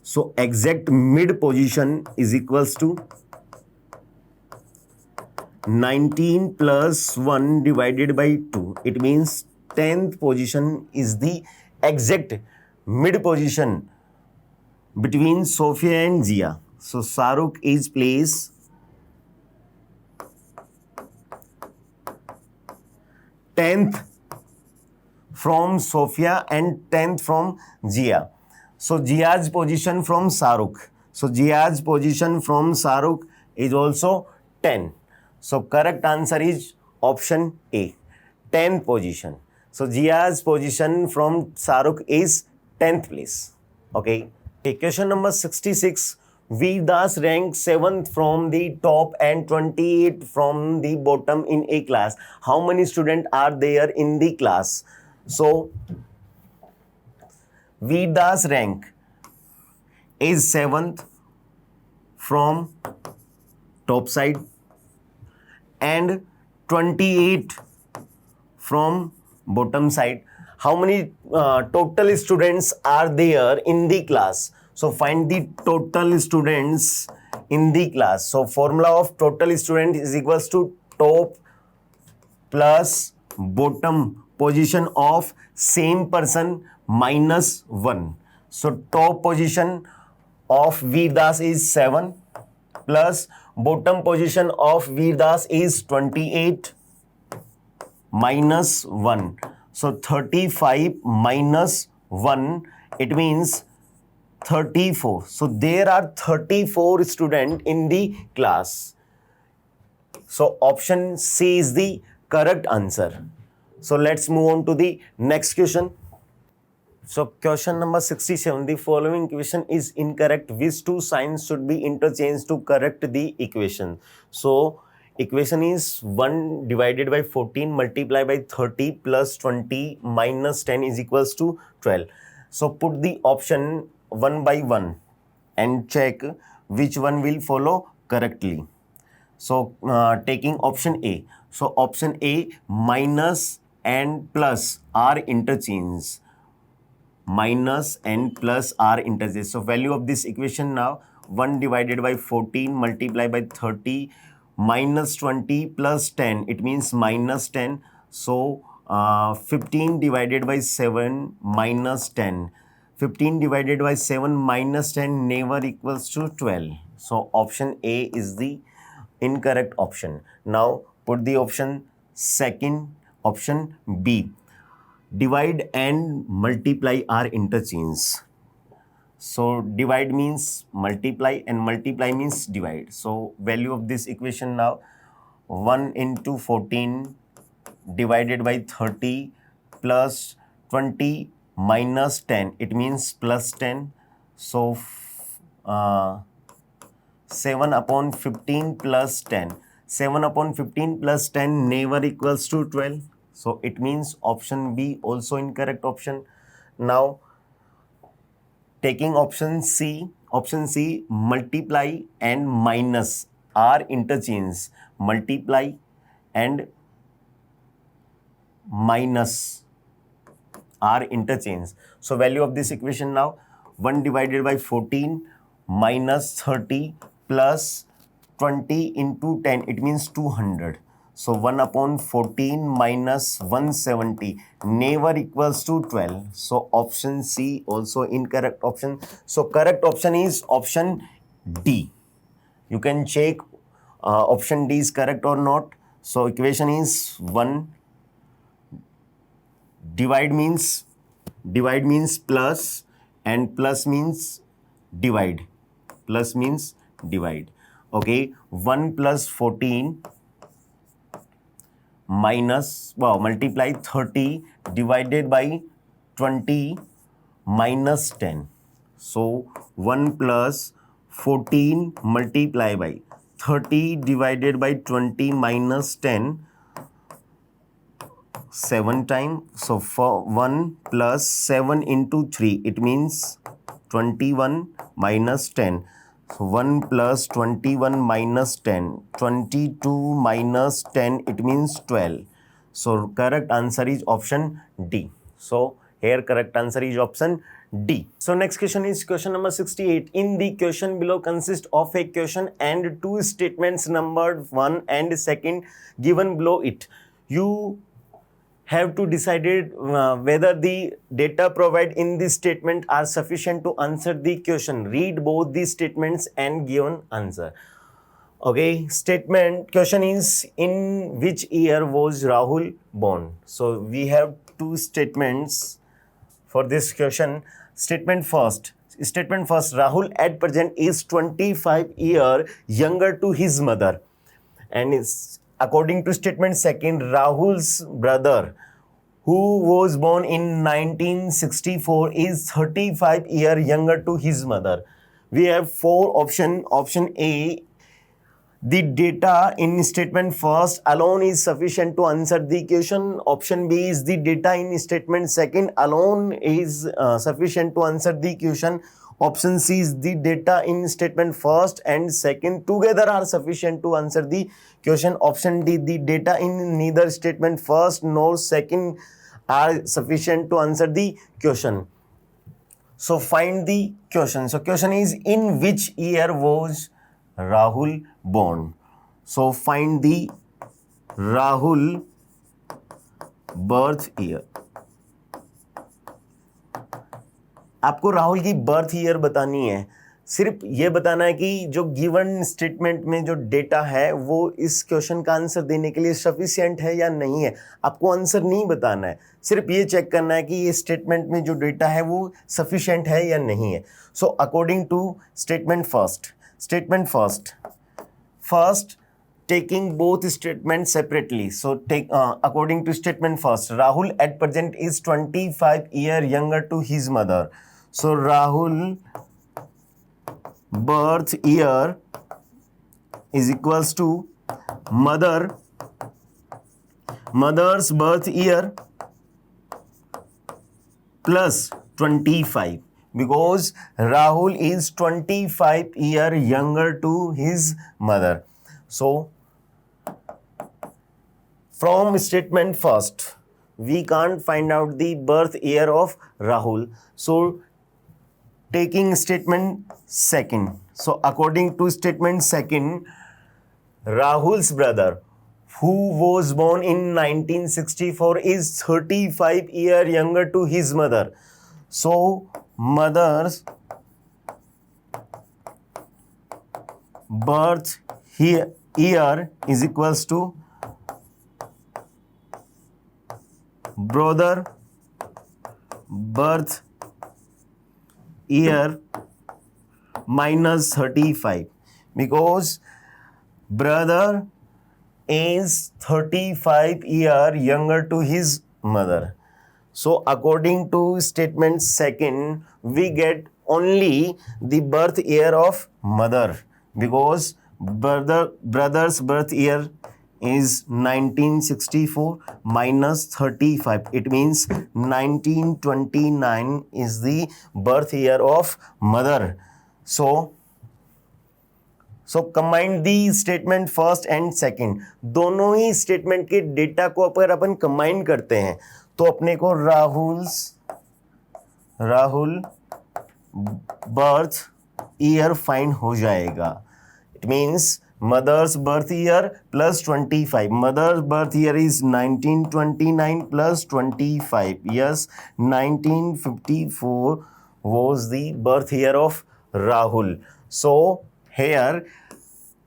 So exact mid position is equals to 19 plus 1 divided by 2. It means 10th position is the exact mid position between Sophia and Jia. So Shahrukh is placed 10th from Sophia and 10th from Jia. So Jia's position from Shahrukh. So Jia's position from Shahrukh is also 10. So correct answer is option A. 10th position. So Jia's position from Shahrukh is 10th place. Okay. Question number 66. Vedas ranks 7th from the top and 28 from the bottom in a class. How many students are there in the class? So Vedas rank is 7th from top side and 28 from bottom side. How many total students are there in the class? So find the total students in the class. So formula of total student is equals to top plus bottom position of same person minus 1. So top position of Vedas is 7 plus bottom position of Vedas is 28 minus 1. So 35 minus 1, it means 34. So there are 34 students in the class. So option C is the correct answer. So let's move on to the next question. So question number 67, the following equation is incorrect. Which two signs should be interchanged to correct the equation? So equation is 1 divided by 14 multiplied by 30 plus 20 minus 10 is equals to 12. So put the option one by one and check which one will follow correctly. So taking option A. So option A, minus and plus are interchanged. Minus and plus are interchanged. So value of this equation now 1 divided by 14 multiplied by 30 minus 20 plus 10. It means minus 10. So 15 divided by 7 minus 10. 15 divided by 7 minus 10 never equals to 12. So option A is the incorrect option. Now put the option second, option B. Divide and multiply are interchanged. So divide means multiply and multiply means divide. So value of this equation now 1 into 14 divided by 30 plus 20 minus 10. It means plus 10. So 7 upon 15 plus 10. 7 upon 15 plus 10 never equals to 12. So it means option B also incorrect option. Now taking option C, multiply and minus are interchanged. Multiply and minus are interchanged. So value of this equation now 1 divided by 14 minus 30 plus 20 into 10. It means 200. So 1 upon 14 minus 170 never equals to 12. So option C also incorrect option. So correct option is option D. You can check option D is correct or not. So equation is 1. Divide means plus and plus means divide. Plus means divide. Okay, 1 plus 14 minus, multiply 30 divided by 20 minus 10. So 1 plus 14 multiply by 30 divided by 20 minus 10 7 times. So for 1 plus 7 into 3, it means 21 minus 10. So 1 plus 21 minus 10, 22 minus 10, it means 12. So correct answer is option D. So here correct answer is option D. So next question is question number 68. In the question below consists of a question and two statements numbered 1 and 2 given below it. You have to decide whether the data provided in this statement are sufficient to answer the question. Read both these statements and give an answer. Okay, statement question is, in which year was Rahul born? So we have two statements for this question. Statement first, Rahul at present is 25 years younger to his mother. And according to statement second, Rahul's brother, who was born in 1964, is 35 years younger to his mother. We have four options. Option A, the data in statement first alone is sufficient to answer the question. Option B is the data in statement second alone is sufficient to answer the question. Option C is the data in statement first and second together are sufficient to answer the question. Option D, the data in neither statement first nor second are sufficient to answer the question. So find the question. So question is, in which year was Rahul born? So find the Rahul birth year. आपको राहुल की birth year बतानी है. सिर्फ ये बताना है कि जो गिवन स्टेटमेंट में जो डेटा है वो इस क्वेश्चन का आंसर देने के लिए सफिशिएंट है या नहीं है. आपको आंसर नहीं बताना है, सिर्फ ये चेक करना है कि ये स्टेटमेंट में जो डेटा है वो सफिशिएंट है या नहीं है. So according to statement first taking both statements separately. So take according to statement first, Rahul at present is 25 years younger to his mother. So Rahul birth year is equals to mother's birth year plus 25, because Rahul is 25 years younger to his mother. So from statement first, we can't find out the birth year of Rahul. So taking statement second. So according to statement second, Rahul's brother, who was born in 1964, is 35 years younger to his mother. So mother's birth year is equals to brother birth year minus 35, because brother is 35 years younger to his mother. So according to statement second, we get only the birth year of mother, because brother's birth year is 1964 minus 35. It means 1929 is the birth year of mother. So combine the statement first and second. दोनों ही statement के data को अगर अपन combine करते हैं तो अपने को Rahul birth year find हो जाएगा. It means mother's birth year plus 25. Mother's birth year is 1929 plus 25. Yes, 1954 was the birth year of Rahul. So here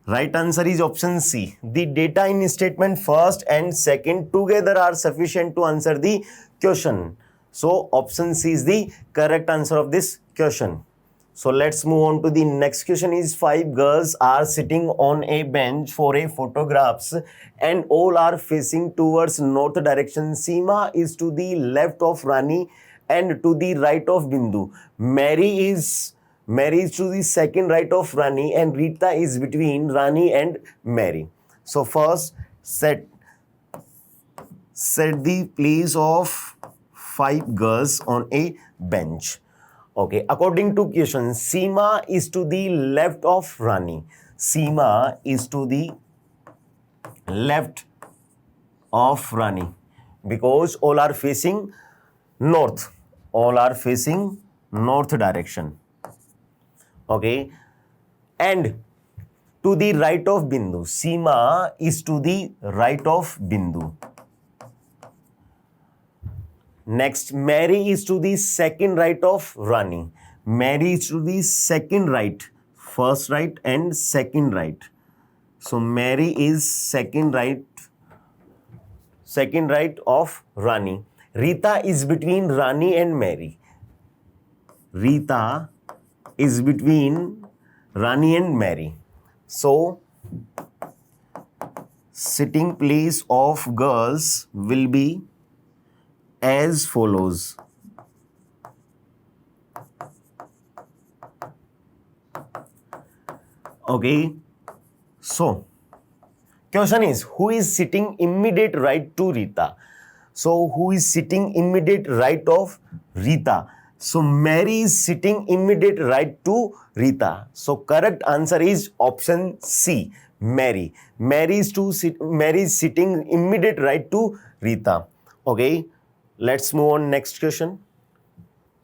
right answer is option C. The data in statement first and second together are sufficient to answer the question. So option C is the correct answer of this question. So let's move on to the next question. Is 5 girls are sitting on a bench for a photographs and all are facing towards north direction. Seema is to the left of Rani and to the right of Bindu. Mary is to the second right of Rani and Rita is between Rani and Mary. So first set the place of 5 girls on a bench. Okay, according to question, Seema is to the left of Rani. Seema is to the left of Rani because all are facing north. All are facing north direction. Okay, and to the right of Bindu. Seema is to the right of Bindu. Next, Mary is to the second right of Rani. Mary is to the second right, first right and second right. So Mary is second right of Rani. Rita is between Rani and Mary. Rita is between Rani and Mary. So sitting place of girls will be as follows. Okay, so question is, who is sitting immediate right to Rita? So who is sitting immediate right of Rita? So Mary is sitting immediate right to Rita. So correct answer is option C, Mary. Mary is sitting immediate right to Rita. Okay, let's move on next question.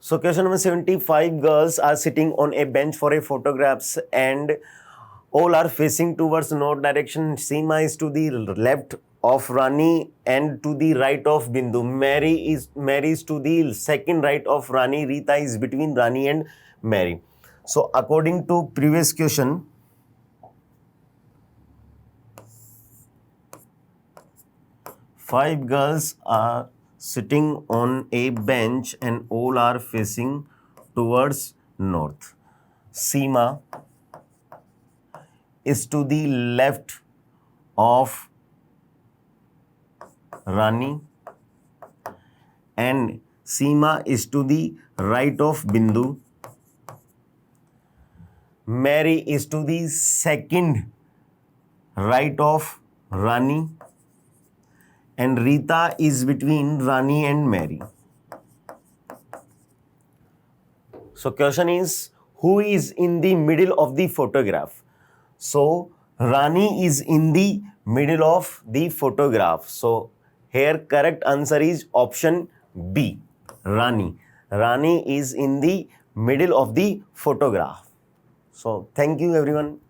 So question number 75, girls are sitting on a bench for a photographs and all are facing towards north direction. Seema is to the left of Rani and to the right of Bindu. Mary is to the second right of Rani. Rita is between Rani and Mary. So according to previous question, five girls are sitting on a bench and all are facing towards north. Seema is to the left of Rani and Seema is to the right of Bindu. Mary is to the second right of Rani and Rita is between Rani and Mary. So question is, who is in the middle of the photograph? So Rani is in the middle of the photograph. So here correct answer is option B, Rani. Rani is in the middle of the photograph. So thank you everyone.